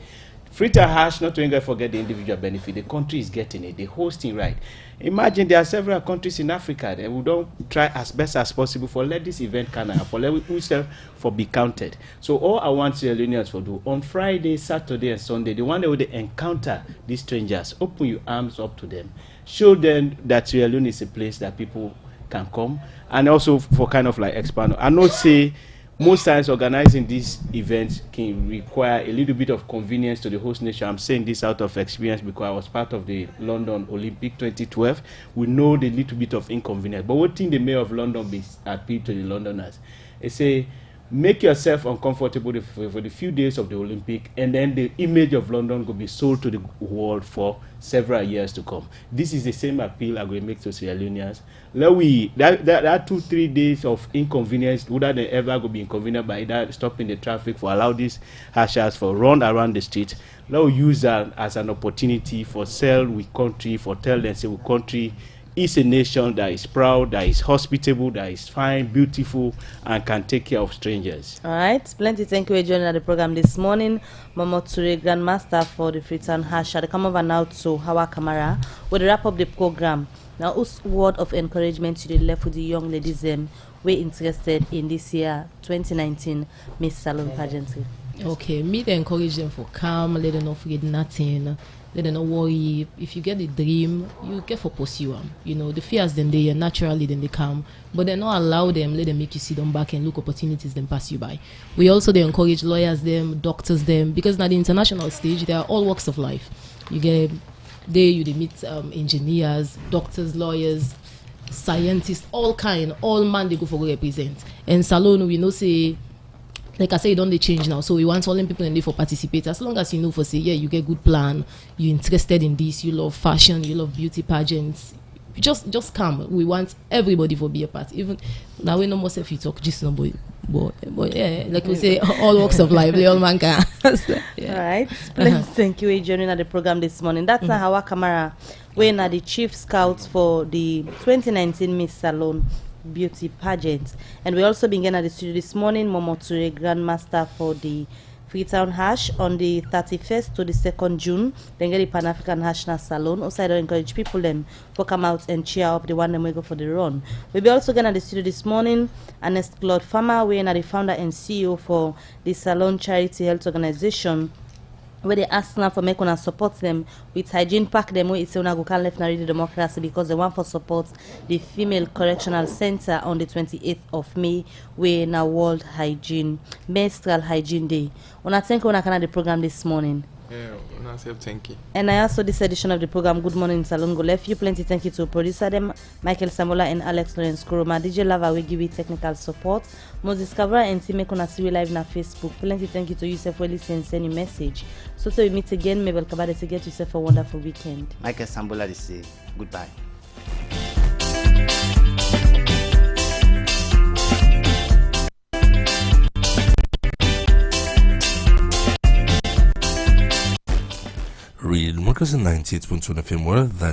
Freetown Ash, not to forget the individual benefit. The country is getting it, the hosting right. Imagine there are several countries in Africa that we don't try as best as possible for let this event can happen, for let ourselves for be counted. So all I want Sierra Leoneans to do on Friday, Saturday, and Sunday, the one that would encounter these strangers, open your arms up to them, show them that Sierra Leone is a place that people can come, and also for kind of like expand. I know say most times organizing these events can require a little bit of convenience to the host nation. I'm saying this out of experience because I was part of the London Olympic 2012. We know the little bit of inconvenience. But what thing the mayor of London be appeal to the Londoners? They say make yourself uncomfortable for the few days of the Olympic, and then the image of London will be sold to the world for several years to come. This is the same appeal I will make to Sierra Leoneans. That 2-3 days of inconvenience, whether they ever go be inconvenient by that stopping the traffic for allow these hashers for run around the street. Let we use that as an opportunity for sell with country, for tell them say we country is a nation that is proud, that is hospitable, that is fine, beautiful, and can take care of strangers. All right, plenty thank you for joining the program this morning. Mama Ture, Grandmaster for the Freetown Hash. I come over now to Hawa Kamara. We'll wrap up the program. Now, whose word of encouragement to the left with the young ladies we're interested in this year, 2019, Miss Salone Pageantry? Okay, me to encourage them for calm, let them not forget nothing. Let them not worry. If you get a dream, you get for pursue them. You know, the fears then they are naturally then they come, but they not allow them, let them make you sit them back and look opportunities then pass you by. We also they encourage lawyers them, doctors them, because now the international stage, they are all walks of life. You get there, you they meet engineers, doctors, lawyers, scientists, all man they go for represent. And Salone, we know say, like I say, it don't they change now. So we want all them people in there for participate. As long as you know for say, yeah, you get good plan, you're interested in this, you love fashion, you love beauty pageants, just come. We want everybody for be a part. Even now we no more say if you talk just no boy. But yeah, like we say, all walks of life, the all man can. So, yeah. All right. Thank you for joining at the program this morning. That's Hawa Kamara. We're the chief scouts for the 2019 Miss Salone Beauty Pageant. And we also began at the studio this morning, Momoture, Grandmaster for the Freetown Hash on the 31st to the 2nd June. Then get the Pan-African Hash na Salone. Also, I don't encourage people them to come out and cheer up the one them we go for the run. We'll be also going at the studio this morning, Ernest Claude Farmer, we are the founder and CEO for the Salone Charity Health Organization, where they ask now for make una support them with Hygiene pack them where it's una go can left na read democracy because they want for support the female correctional center on the 28th of May where na World Hygiene Menstrual Hygiene Day. Una thank una can the program this morning. Yeah, thank you. And I also this edition of the program Good Morning Salone go left you plenty thank you to producer them Michael Samola and Alex Lawrence Kuroma. DJ Lava will give you technical support. Moses Kavra and team make una see we live na Facebook. Plenty thank you to yourself for listening send your message. So till we meet again, Mabel Kabade to get yourself a wonderful weekend. Michael Sambola to say goodbye. Read Democracy 98.1 FM, that